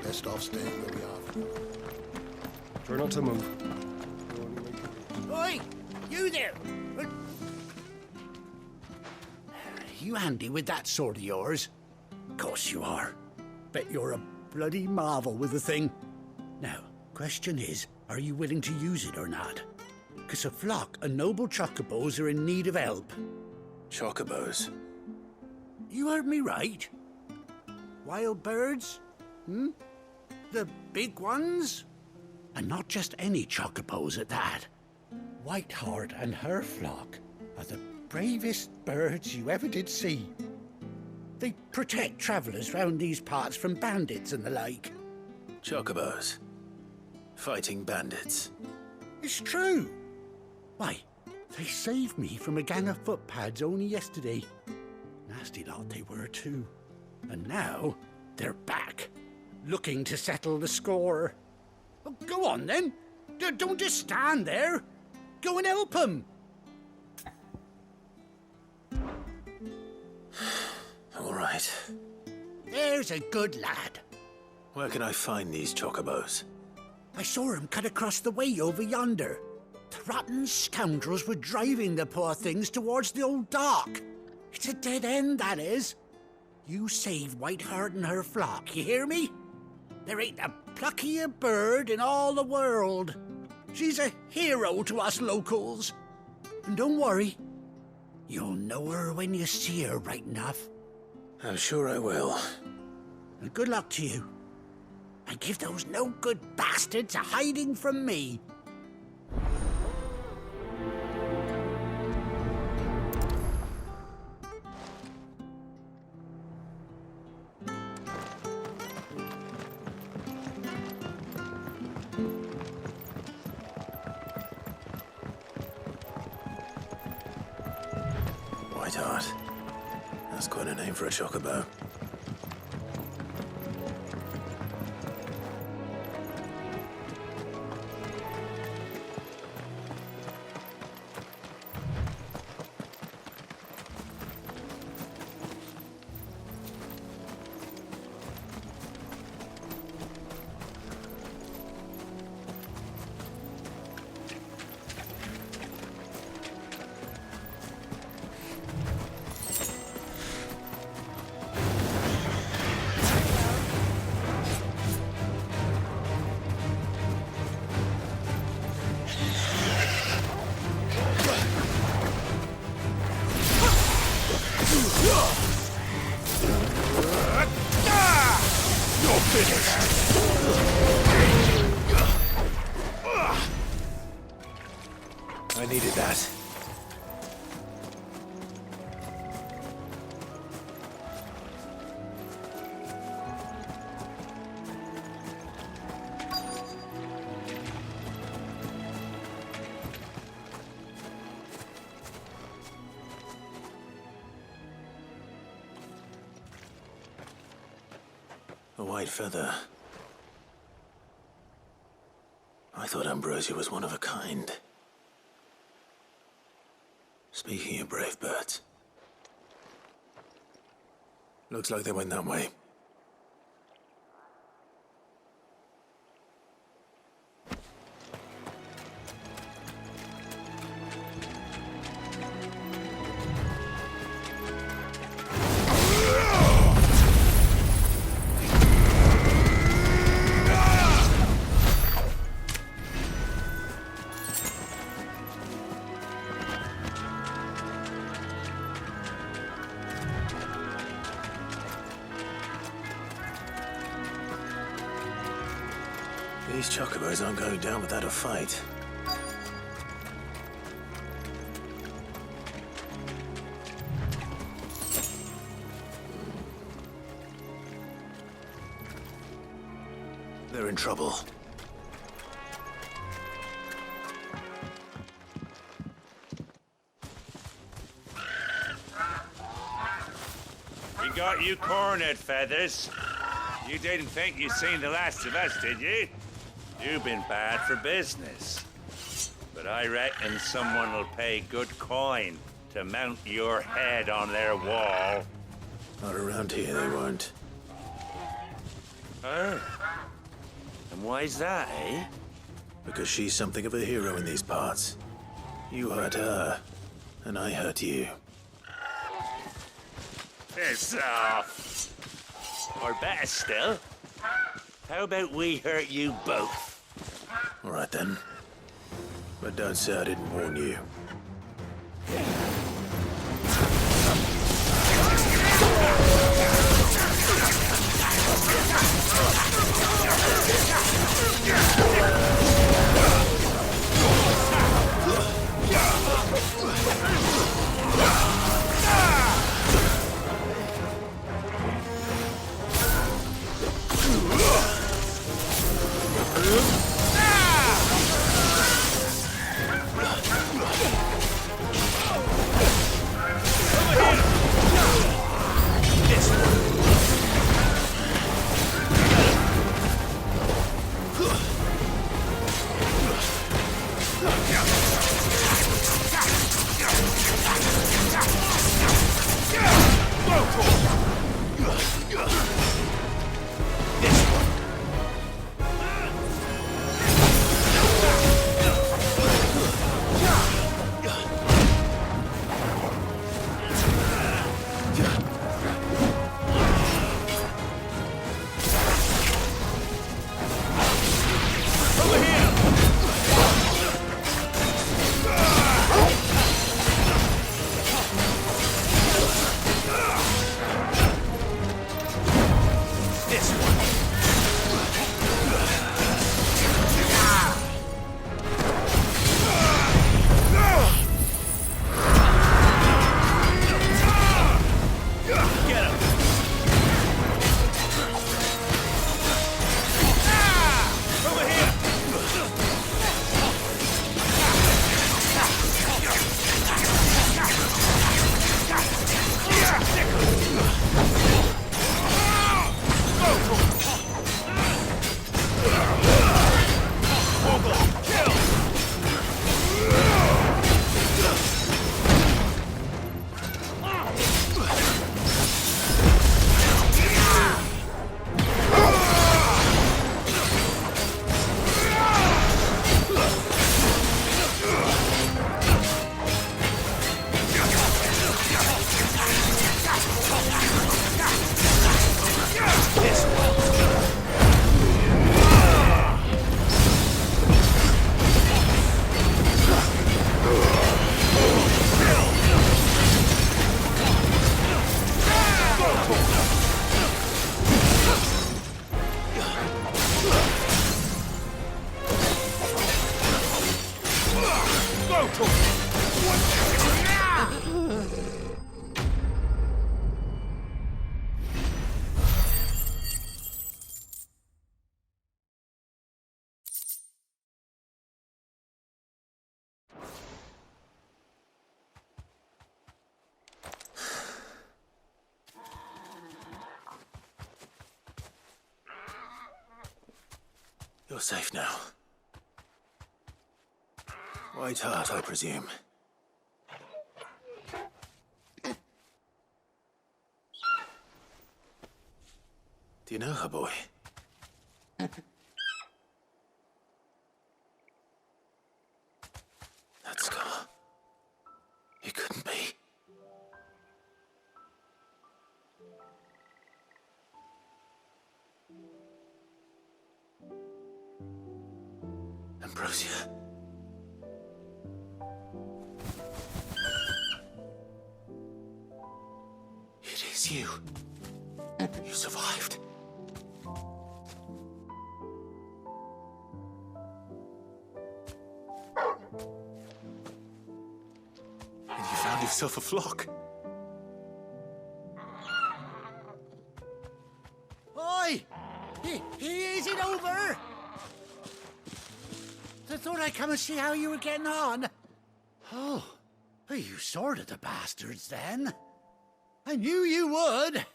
Best off staying where we are. Try not to move. Oi! You there! You handy with that sword of yours? Of course you are. Bet you're a bloody marvel with the thing. Now, question is, are you willing to use it or not? Because a flock of noble chocobos are in need of help. Chocobos? You heard me right. Wild birds? The big ones? And not just any chocobos at that. Whiteheart and her flock are the bravest birds you ever did see. They protect travellers round these parts from bandits and the like. Chocobos? Fighting bandits? It's true. Why, they saved me from a gang of footpads only yesterday. Nasty lot they were too. And now they're back, looking to settle the score. Well, go on then. Don't just stand there. Go and help them. All right. There's a good lad. Where can I find these chocobos? I saw him cut across the way over yonder. The rotten scoundrels were driving the poor things towards the old dock. It's a dead end, that is. You save Whiteheart and her flock, you hear me? There ain't a pluckier bird in all the world. She's a hero to us locals. And don't worry, you'll know her when you see her right enough. I'm sure I will. And good luck to you. And give those no-good bastards a hiding from me. Whiteheart. That's quite a name for a chocobo. I needed that. A white feather. I thought Ambrosia was one of a kind. Speaking of brave birds. Looks like they went that way. These chocobos aren't going down without a fight. They're in trouble. We got you cornered, Feathers. You didn't think you'd seen the last of us, did you? You've been bad for business. But I reckon someone will pay good coin to mount your head on their wall. Not around here, they won't. Oh. And why's that, eh? Because she's something of a hero in these parts. You hurt her, and I hurt you. Piss off. Or better still, How about we hurt you both? All right then. But don't say I didn't warn you. You're safe now. White Heart, I presume. Do you know her, boy? That scar. It couldn't be. Ambrosia. It is you. You survived. And you found yourself a flock. Oi! Is it over? I thought I'd come and see how you were getting on. Oh, you sorted the bastards then. I knew you would.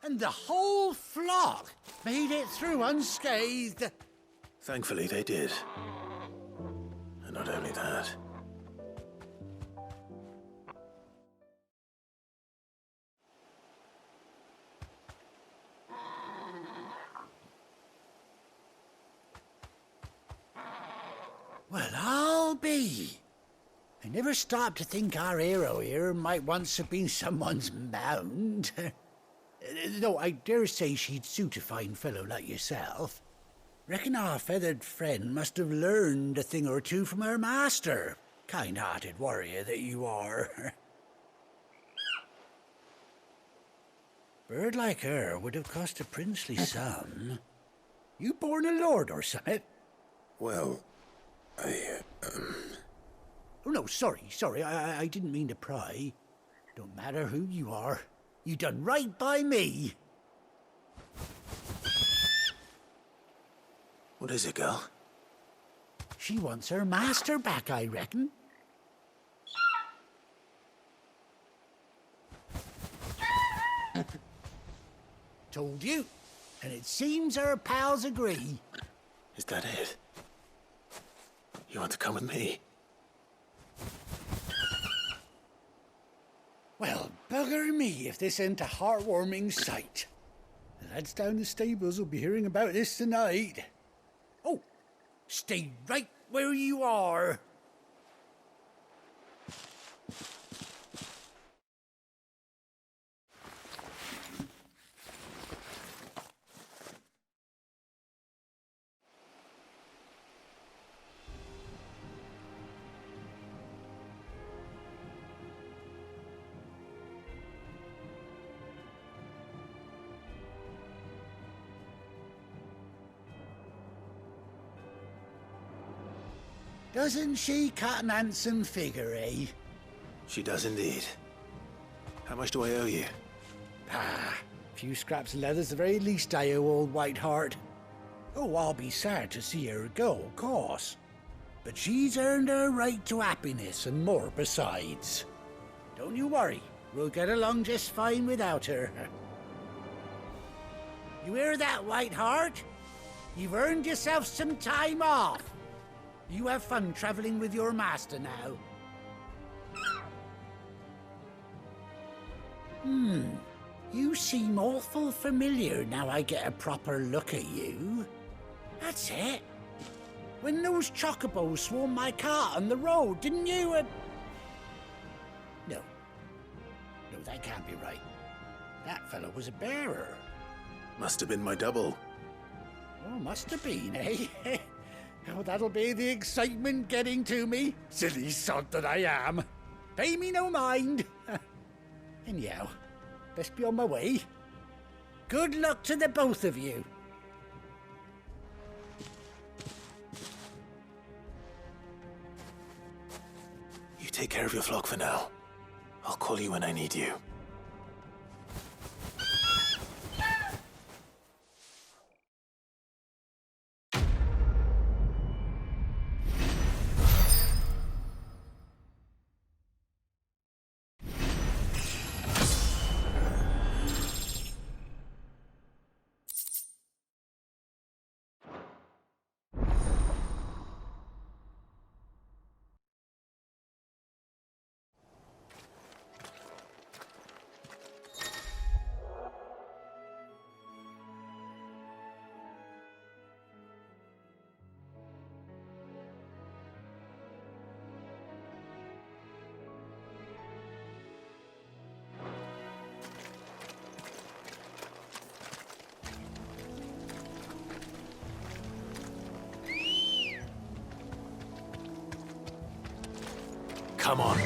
And the whole flock made it through unscathed. Thankfully, they did. And not only that. Well, I'll be. I never stopped to think our hero here might once have been someone's mound. Though I dare say she'd suit a fine fellow like yourself. Reckon our feathered friend must have learned a thing or two from her master. Kind-hearted warrior that you are. Bird like her would have cost a princely sum. You born a lord or something? Well, Oh, no, sorry. I didn't mean to pry. Don't matter who you are. You done right by me. What is it, girl? She wants her master back, I reckon. Told you. And it seems her pals agree. Is that it? You want to come with me? Well, bugger me if this ain't a heartwarming sight. The lads down the stables will be hearing about this tonight. Oh, stay right where you are. Doesn't she cut an handsome figure, eh? She does indeed. How much do I owe you? A few scraps of leather's the very least I owe old Whiteheart. Oh, I'll be sad to see her go, of course. But she's earned her right to happiness and more besides. Don't you worry, we'll get along just fine without her. You hear that, Whiteheart? You've earned yourself some time off. You have fun traveling with your master now. You seem awful familiar now I get a proper look at you. That's it. When those chocobos swarmed my cart on the road, didn't you? No, that can't be right. That fellow was a bearer. Must have been my double. Oh, must have been, eh? Oh, that'll be the excitement getting to me. Silly sod that I am. Pay me no mind. Anyhow, best be on my way. Good luck to the both of you. You take care of your flock for now. I'll call you when I need you. Come on.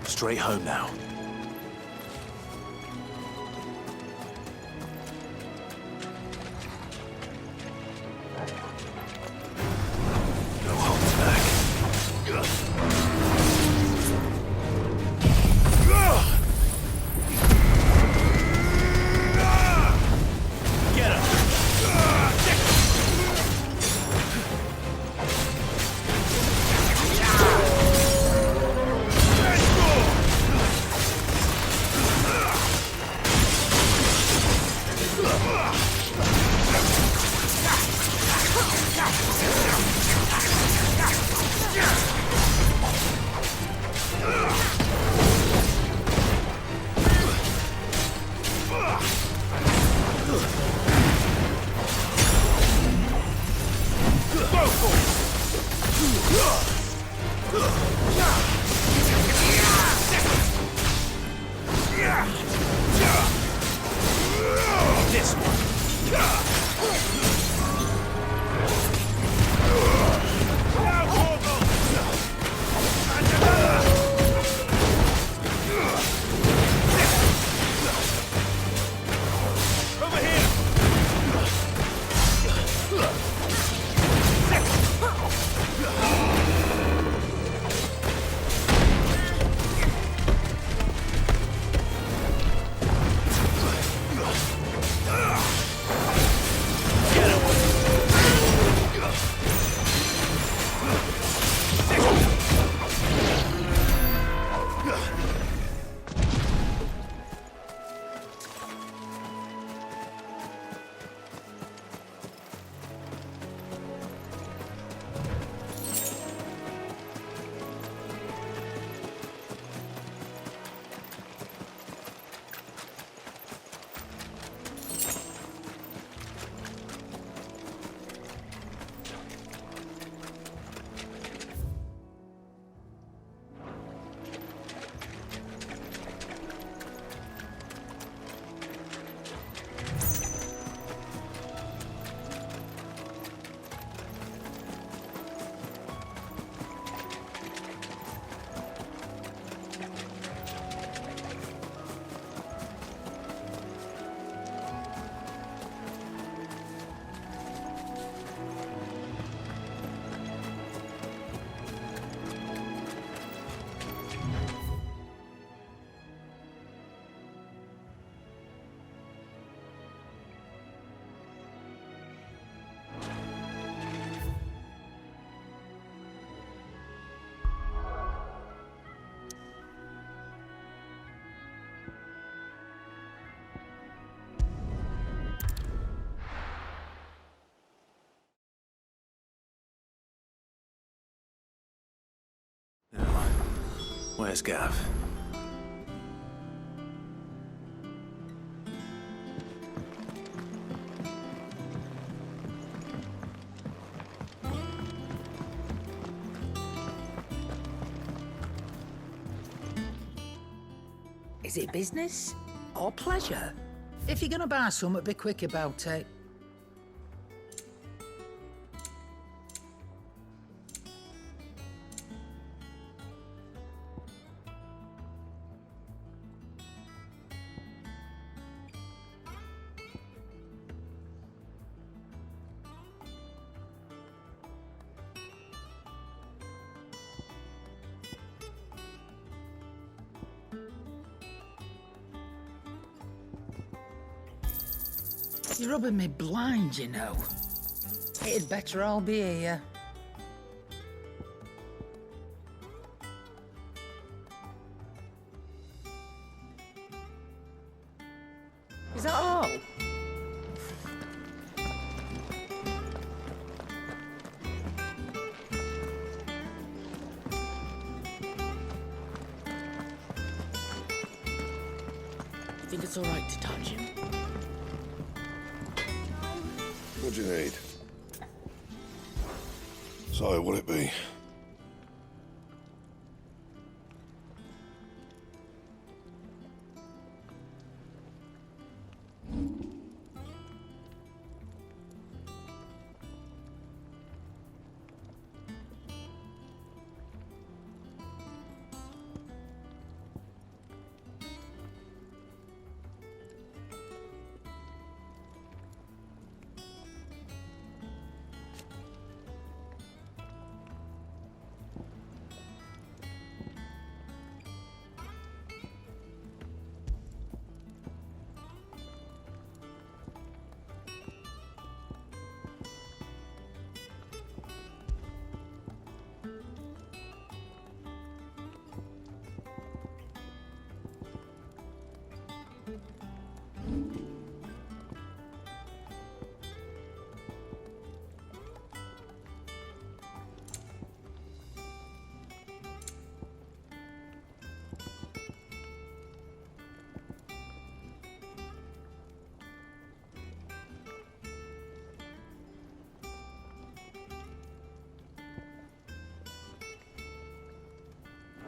Straight home now. No holding back. Get him! Where's Gav? Is it business or pleasure? If you're gonna buy something, be quick about it. You're rubbing me blind, you know. It'd better all be here. Is that all? You think it's all right to touch him? What do you need? So, what'll it be?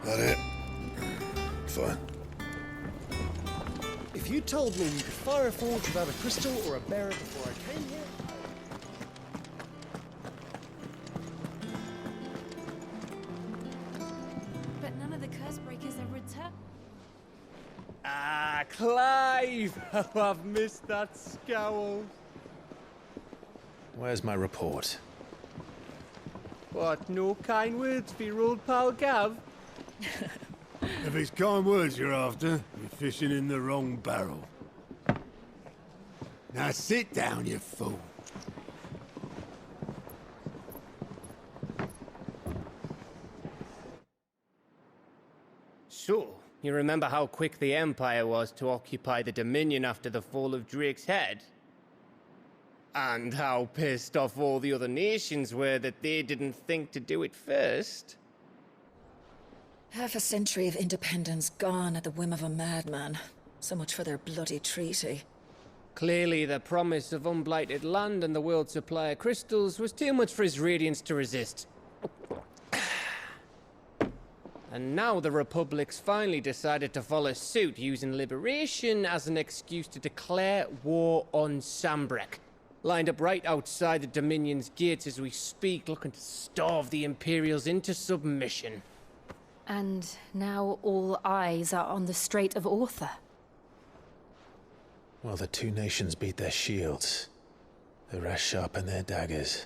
That it? Fine. If you told me you could fire a forge without a crystal or a bearer before I came here... But none of the curse breakers have returned. Ah, Clive! Oh, I've missed that scowl. Where's my report? What, no kind words for your old pal Gav? If it's kind words you're after, you're fishing in the wrong barrel. Now sit down, you fool. So, you remember how quick the Empire was to occupy the Dominion after the fall of Drake's head? And how pissed off all the other nations were that they didn't think to do it first? Half a century of independence gone at the whim of a madman. So much for their bloody treaty. Clearly, the promise of unblighted land and the world's supply of crystals was too much for his radiance to resist. And now the Republic's finally decided to follow suit, using liberation as an excuse to declare war on Sambrek. Lined up right outside the Dominion's gates as we speak, looking to starve the Imperials into submission. And now all eyes are on the Strait of Author. Well, the two nations beat their shields. The rest sharpen their daggers,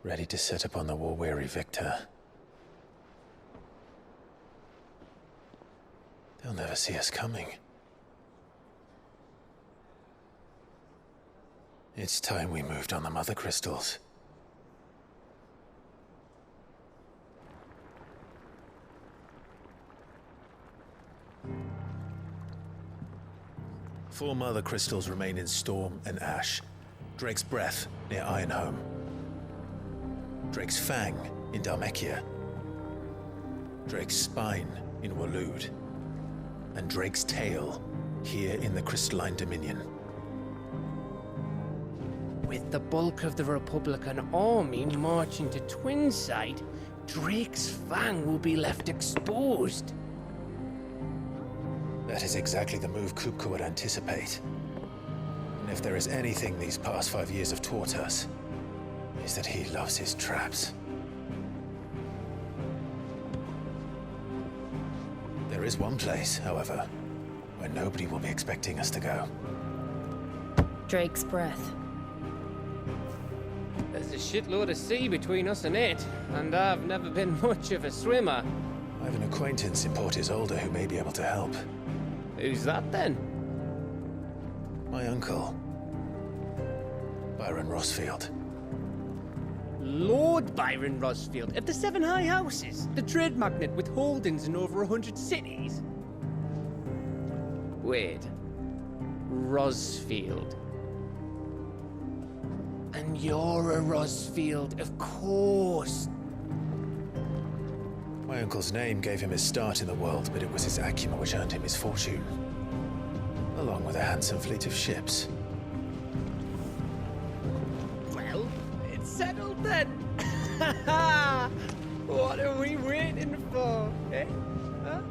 ready to set upon the war-weary victor. They'll never see us coming. It's time we moved on the Mothercrystals. Four Mothercrystals remain in Storm and Ash. Drake's Breath near Ironhome. Drake's Fang in Dhalmekia. Drake's Spine in Waloed, and Drake's tail here in the Crystalline Dominion. With the bulk of the Republican army marching to Twinside, Drake's Fang will be left exposed. That is exactly the move Kupka would anticipate. And if there is anything these past 5 years have taught us, is that he loves his traps. There is one place, however, where nobody will be expecting us to go. Drake's breath. There's a shitload of sea between us and it, and I've never been much of a swimmer. I have an acquaintance in Port Isolde who may be able to help. Who's that then? My uncle, Byron Rosfield. Lord Byron Rosfield of the Seven High Houses, the trade magnate with holdings in over 100 cities. Wait, Rosfield. And you're a Rosfield, of course. My uncle's name gave him his start in the world, but it was his acumen which earned him his fortune, along with a handsome fleet of ships. Well, it's settled then. What are we waiting for, eh? Huh?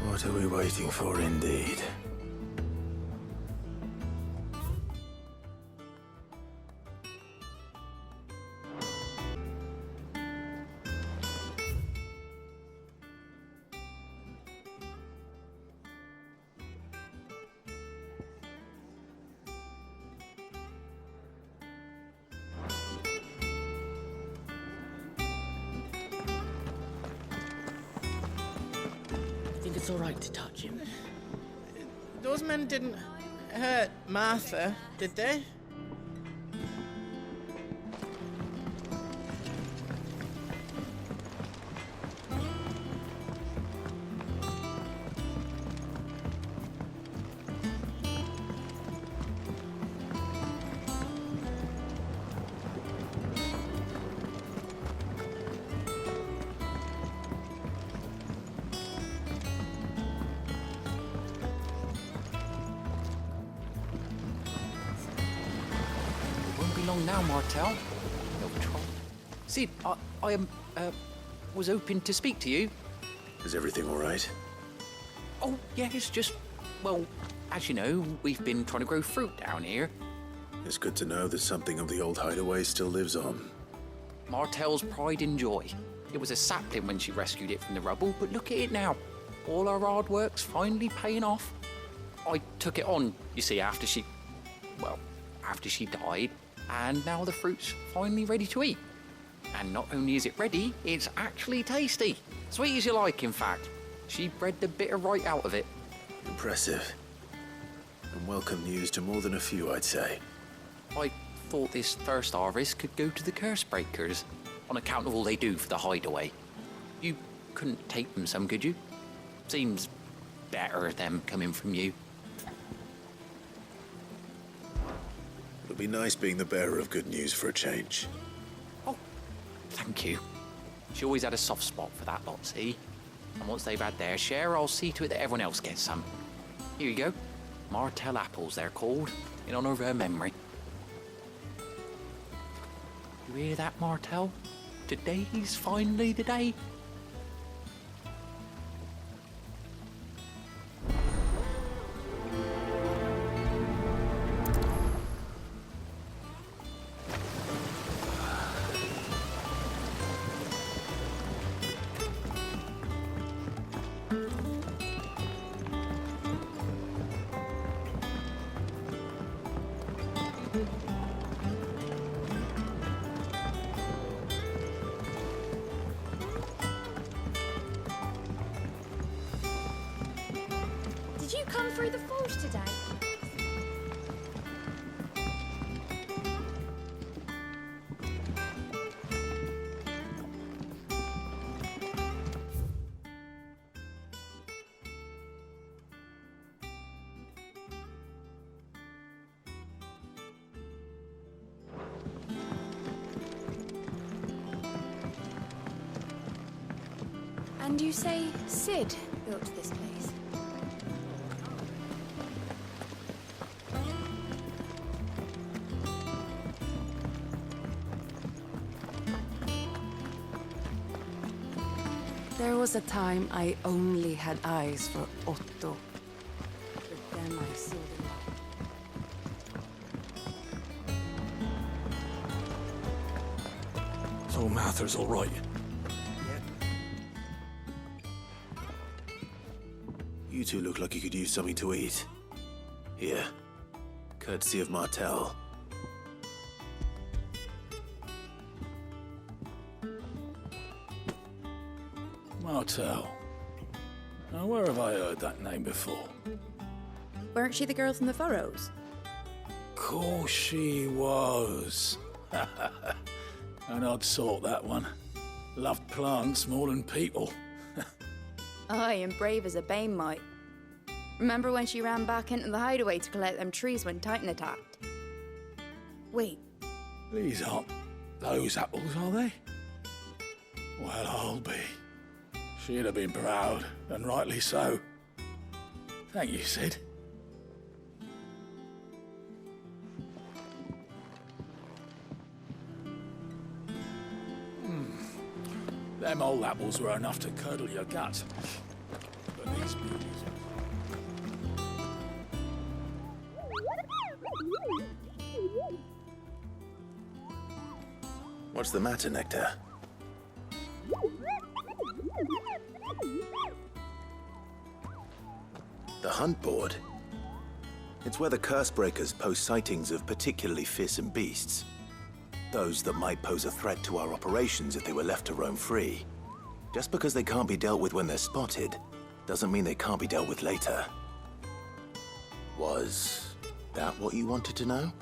What are we waiting for, indeed? It's all right to touch him. Those men didn't hurt Martha, did they? Now, Martel. See, I was hoping to speak to you. Is everything all right? Oh, yeah, it's just, well, as you know, we've been trying to grow fruit down here. It's good to know that something of the old hideaway still lives on. Martel's pride and joy. It was a sapling when she rescued it from the rubble, but look at it now. All our hard work's finally paying off. I took it on, you see, after she died. And now the fruit's finally ready to eat. And not only is it ready, it's actually tasty. Sweet as you like, in fact. She bred the bitter right out of it. Impressive. And welcome news to more than a few, I'd say. I thought this first harvest could go to the curse breakers, on account of all they do for the hideaway. You couldn't take them some, could you? Seems better them coming from you. It'll be nice being the bearer of good news for a change. Oh, thank you. She always had a soft spot for that lot, see? And once they've had their share, I'll see to it that everyone else gets some. Here you go. Martel apples, they're called, in honor of her memory. You hear that, Martel? Today's finally the day. Did you come through the forge today? And you say Sid built this place? There was a time I only had eyes for Otto. But then I saw them all. So Mather's all right. You two look like you could use something to eat. Here. Courtesy of Martel. Martel. Now, where have I heard that name before? Weren't she the girl from the Furrows? Course she was. An odd sort, that one. Loved plants more than people. Aye, and brave as a bane might. Remember when she ran back into the hideaway to collect them trees when Titan attacked? Wait. These aren't those apples, are they? Well, I'll be. She'd have been proud, and rightly so. Thank you, Sid. Them old apples were enough to curdle your guts. But these beauties... What's the matter, Nectar? The hunt board? It's where the Cursebreakers post sightings of particularly fearsome beasts. Those that might pose a threat to our operations if they were left to roam free. Just because they can't be dealt with when they're spotted, doesn't mean they can't be dealt with later. Was that what you wanted to know?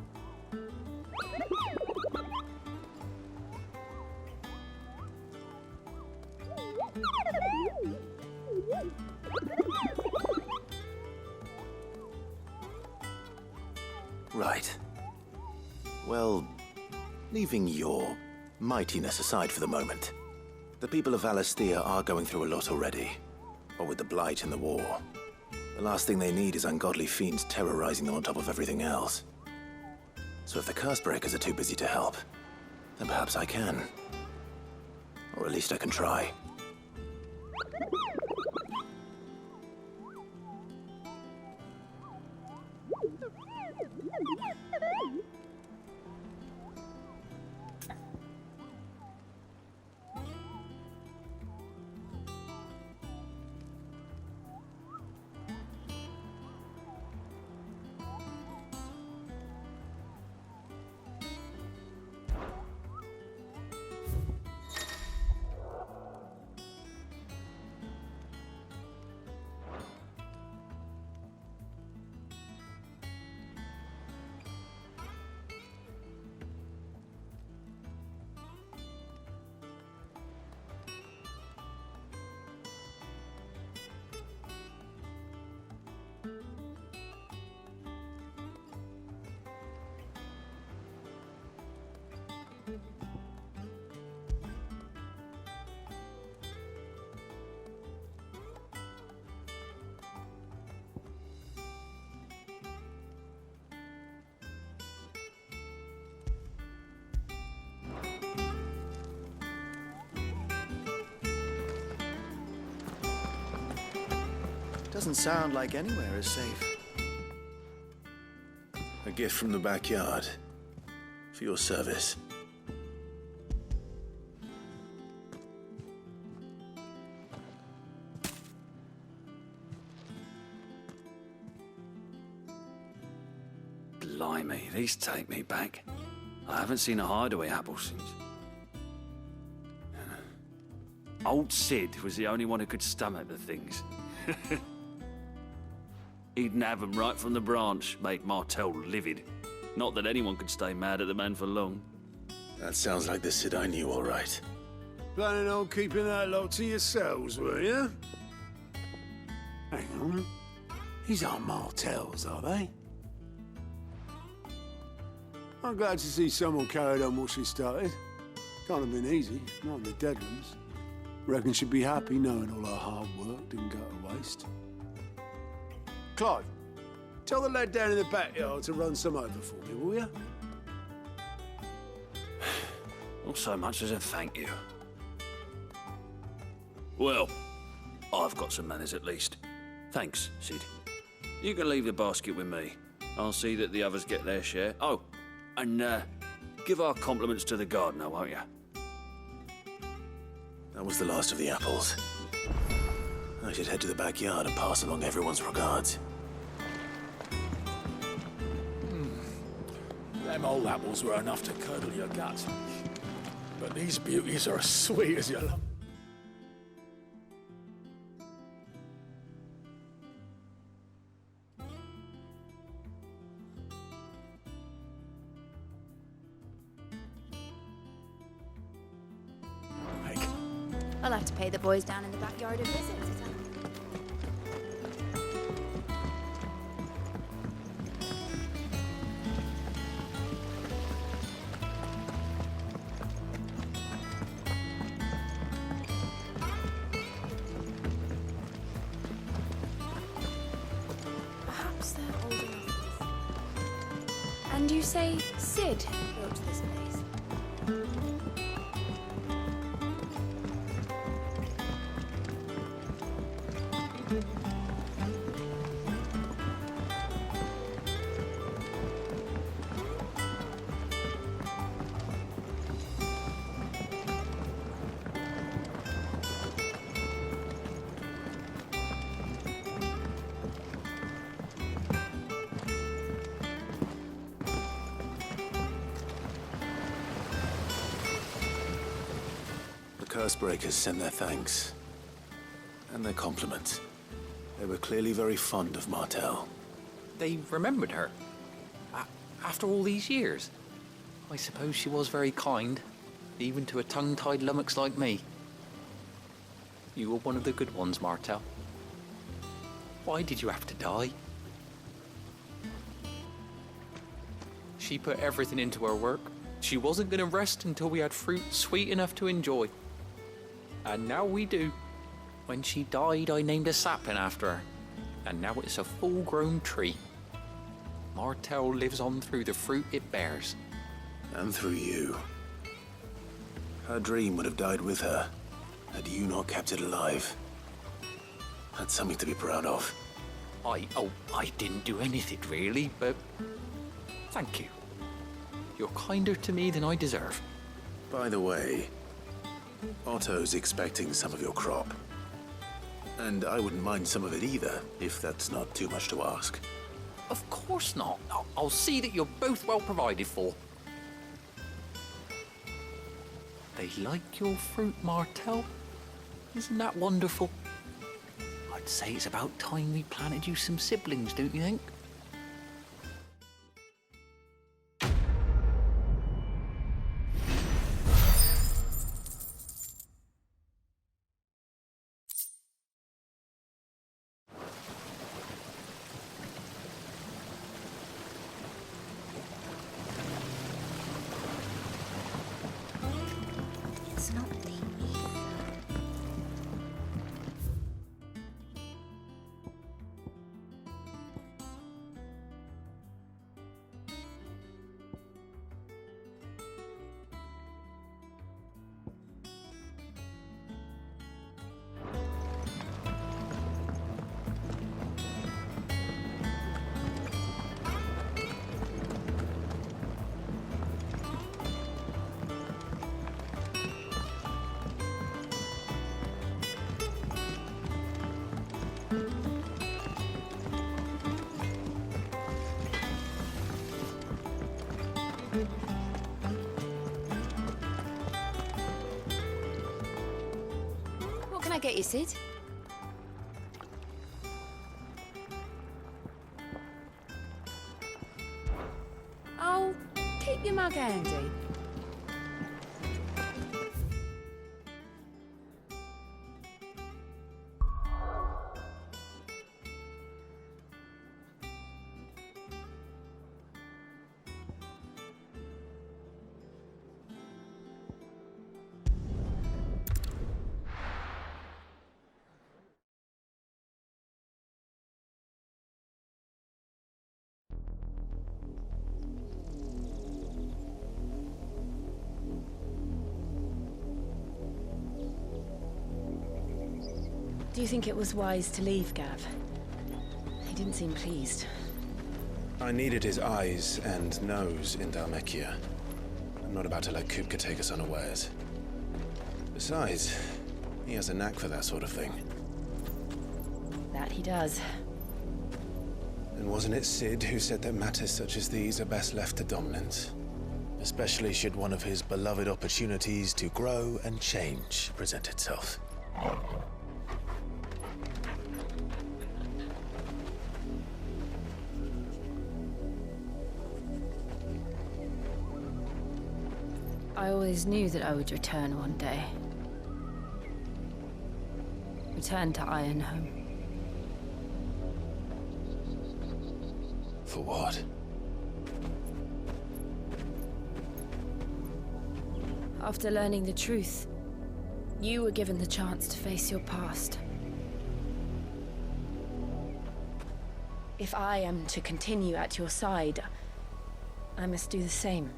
Right. Well, leaving your mightiness aside for the moment, the people of Valisthea are going through a lot already. What with the Blight and the war. The last thing they need is ungodly fiends terrorizing them on top of everything else. So if the Cursebreakers are too busy to help, then perhaps I can. Or at least I can try. Doesn't sound like anywhere is safe. A gift from the backyard. For your service. Blimey, these take me back. I haven't seen a hideaway apple since. Old Sid was the only one who could stomach the things. He'd have 'em right from the branch, made Martell livid. Not that anyone could stay mad at the man for long. That sounds like the Sid I knew, all right. Planning on keeping that lot to yourselves, were you? Hang on. These aren't Martells, are they? I'm glad to see someone carried on what she started. Can't have been easy, not in the Deadlands. Reckon she'd be happy knowing all her hard work didn't go to waste. Clive, tell the lad down in the backyard to run some over for me, will you? Not so much as a thank you. Well, I've got some manners at least. Thanks, Sid. You can leave the basket with me. I'll see that the others get their share. Oh, and give our compliments to the gardener, won't you? That was the last of the apples. I should head to the backyard and pass along everyone's regards. Them old apples were enough to curdle your guts. But these beauties are as sweet as your love. I'll have to pay the boys down in the backyard a visit. Perhaps they're old enough. And you say Sid built this place? Cursebreakers send their thanks. And their compliments. They were clearly very fond of Martell. They remembered her. After all these years. I suppose she was very kind, even to a tongue-tied lummox like me. You were one of the good ones, Martell. Why did you have to die? She put everything into her work. She wasn't going to rest until we had fruit sweet enough to enjoy. And now we do. When she died, I named a sapling after her. And now it's a full-grown tree. Martell lives on through the fruit it bears. And through you. Her dream would have died with her, had you not kept it alive. That's something to be proud of. I didn't do anything really, but thank you. You're kinder to me than I deserve. By the way, Otto's expecting some of your crop. And I wouldn't mind some of it either, if that's not too much to ask. Of course not. I'll see that you're both well provided for. They like your fruit, Martell. Isn't that wonderful? I'd say it's about time we planted you some siblings, don't you think? It's not deep. What can I get you, Sid? Keep your mug handy. Do you think it was wise to leave, Gav? He didn't seem pleased. I needed his eyes and nose in Dhalmekia. I'm not about to let Kupka take us unawares. Besides, he has a knack for that sort of thing. That he does. And wasn't it Sid who said that matters such as these are best left to dominance? Especially should one of his beloved opportunities to grow and change present itself. I always knew that I would return one day. Return to Ironhome. For what? After learning the truth, you were given the chance to face your past. If I am to continue at your side, I must do the same.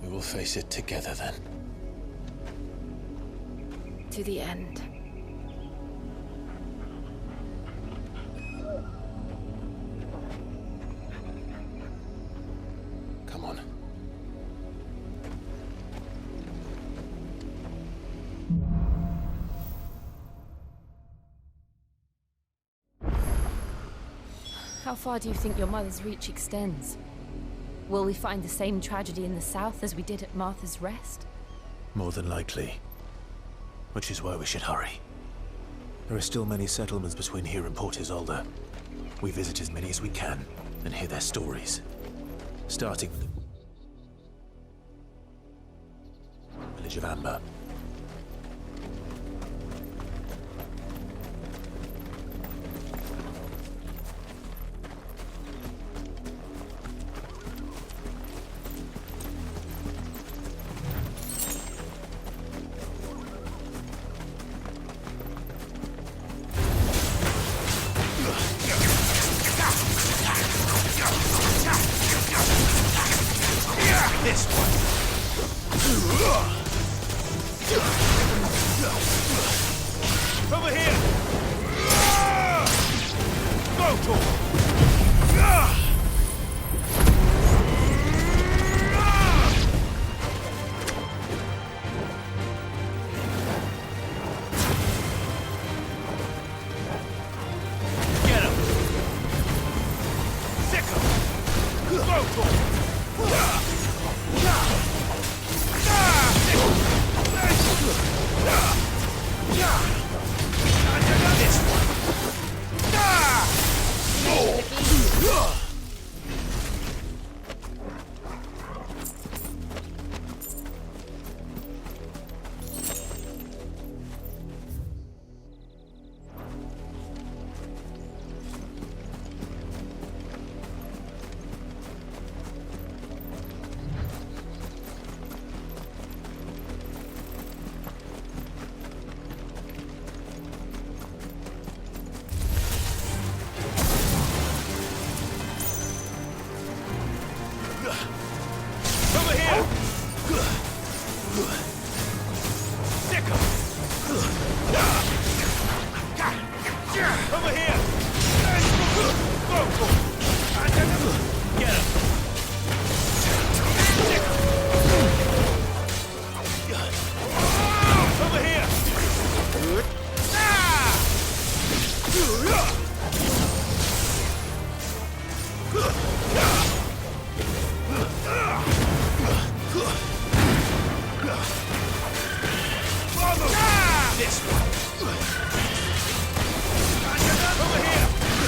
We will face it together then. To the end. Come on. How far do you think your mother's reach extends? Will we find the same tragedy in the south as we did at Martha's Rest? More than likely. Which is why we should hurry. There are still many settlements between here and Port Isolde. We visit as many as we can and hear their stories. Starting with the village of Amber. This one. Over here. Go to him. Get him. Sick him. Go to him. This one. Over here! Sick him! Over here! Go! Get him! Sick him! Over here! This one. Over here.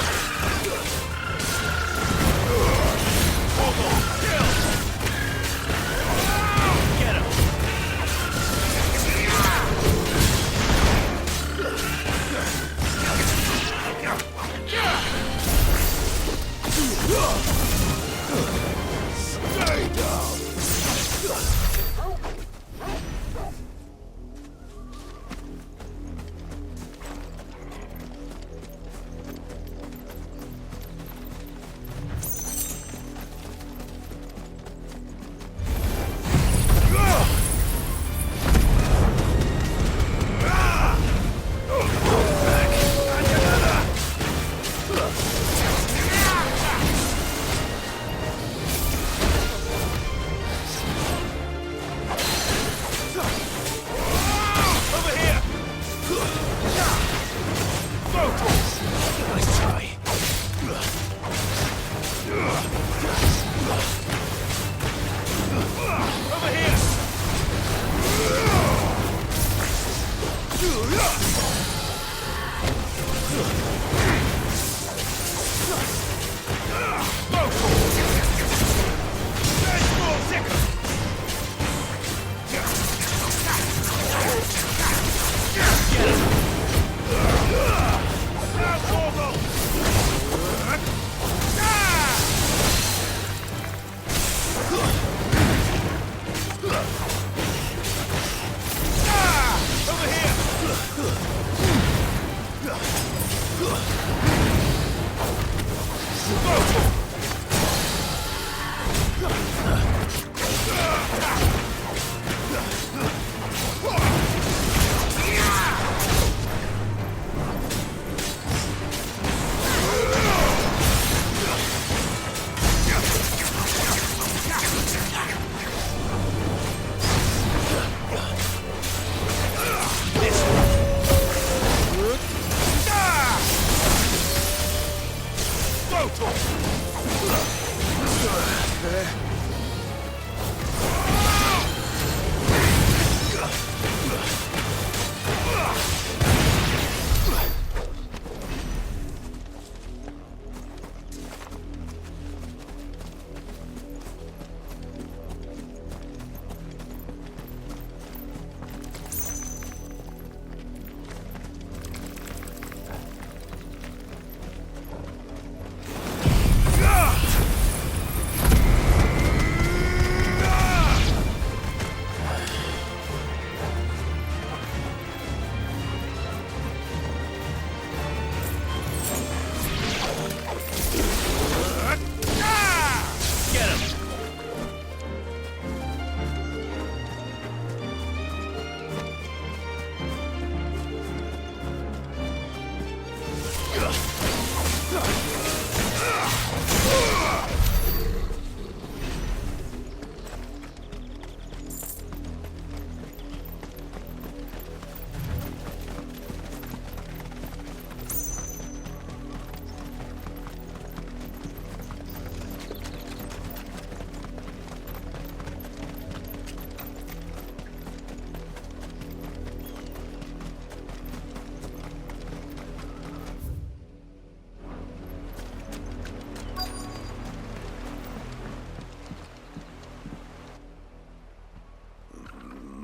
Nice try. Over here!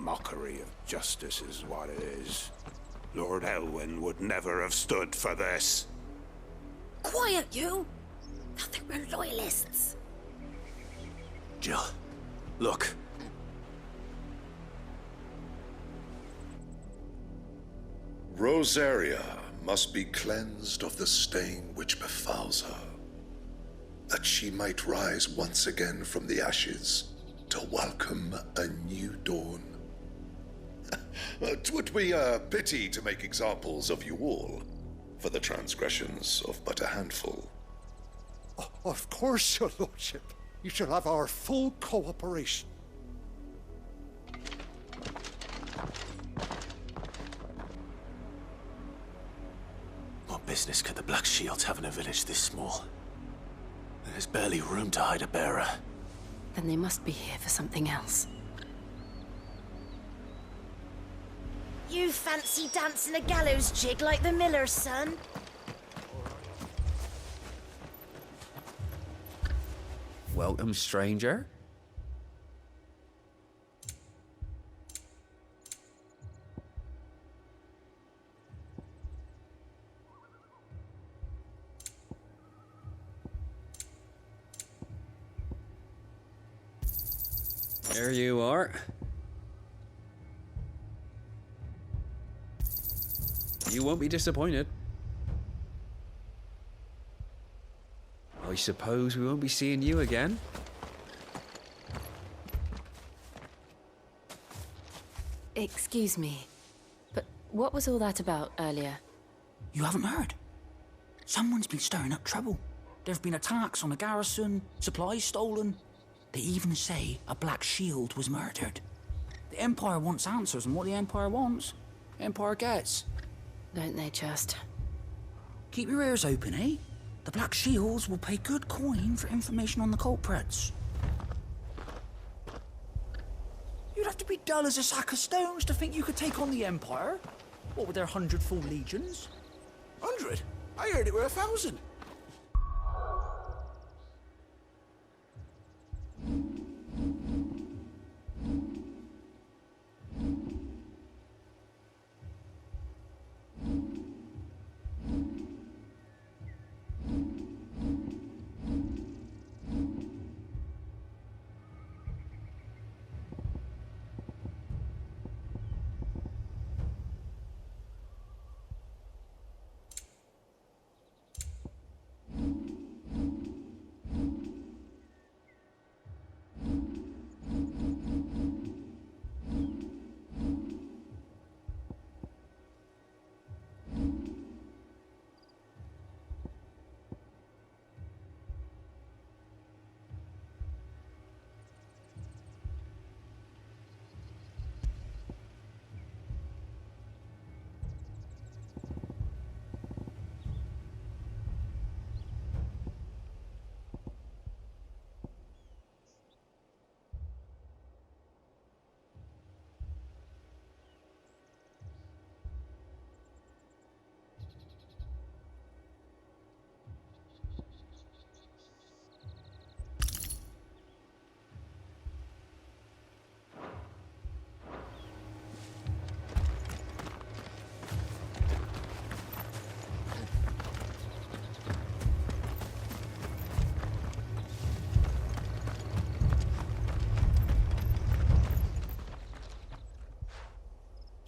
Mockery of justice is what it is. Lord Elwyn would never have stood for this. Quiet, you! I think we're loyalists. Jill, look. Rosaria must be cleansed of the stain which befouls her, that she might rise once again from the ashes to welcome a new dawn. 'Twould be a pity to make examples of you all, for the transgressions of but a handful. Of course, your lordship. You shall have our full cooperation. What business could the Black Shields have in a village this small? There's barely room to hide a bearer. Then they must be here for something else. You fancy dancing a gallows jig like the miller's son? Welcome, stranger. There you are. You won't be disappointed. I suppose we won't be seeing you again. Excuse me, but what was all that about earlier? You haven't heard? Someone's been stirring up trouble. There have been attacks on the garrison, supplies stolen. They even say a Black Shield was murdered. The Empire wants answers, and what the Empire wants, Empire gets. Don't they just? Keep your ears open, eh? The Black Shields will pay good coin for information on the culprits. You'd have to be dull as a sack of stones to think you could take on the Empire. What with their 100 full legions? 100? I heard it were 1,000.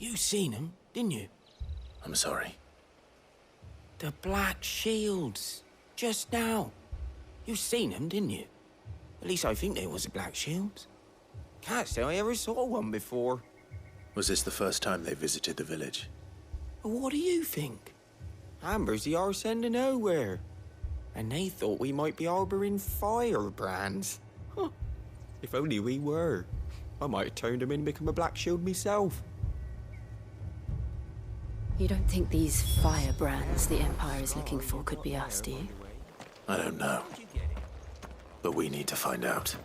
You seen him, didn't you? I'm sorry. The Black Shields. Just now. You seen them, didn't you? At least I think they was the Black Shields. Can't say I ever saw one before. Was this the first time they visited the village? What do you think? Amber's the arse end of nowhere. And they thought we might be harbouring firebrands. Huh. If only we were. I might have turned them in and become a Black Shield myself. You don't think these firebrands the Empire is looking for could be us, do you? I don't know. But we need to find out.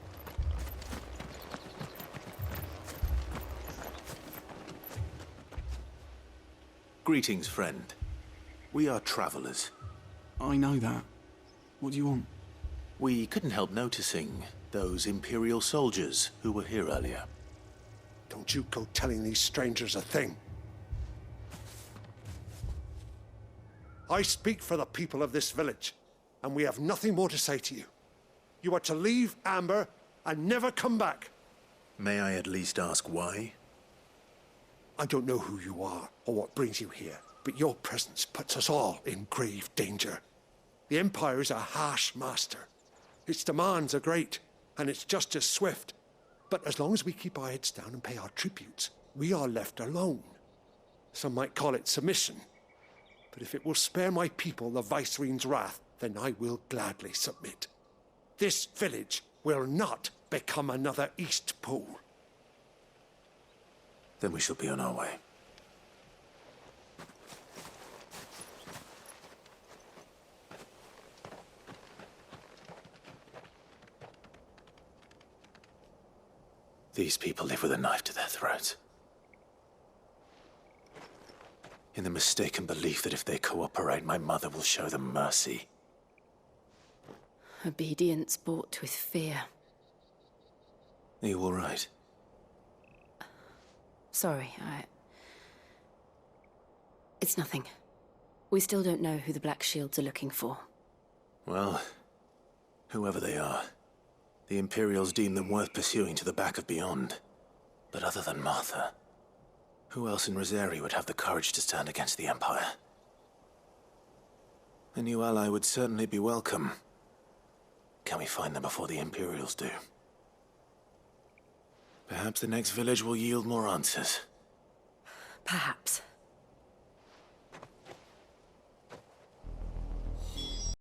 Greetings, friend. We are travelers. I know that. What do you want? We couldn't help noticing those Imperial soldiers who were here earlier. Don't you go telling these strangers a thing. I speak for the people of this village, and we have nothing more to say to you. You are to leave Amber and never come back. May I at least ask why? I don't know who you are or what brings you here, but your presence puts us all in grave danger. The Empire is a harsh master. Its demands are great, and its justice swift. But as long as we keep our heads down and pay our tributes, we are left alone. Some might call it submission. But if it will spare my people the Viceroy's wrath, then I will gladly submit. This village will not become another Eastpool. Then we shall be on our way. These people live with a knife to their throats. In the mistaken belief that if they cooperate, my mother will show them mercy. Obedience bought with fear. Are you all right? Sorry, It's nothing. We still don't know who the Black Shields are looking for. Well, whoever they are, the Imperials deem them worth pursuing to the back of beyond. But other than Martha, who else in Rosari would have the courage to stand against the Empire? A new ally would certainly be welcome. Can we find them before the Imperials do? Perhaps the next village will yield more answers. Perhaps.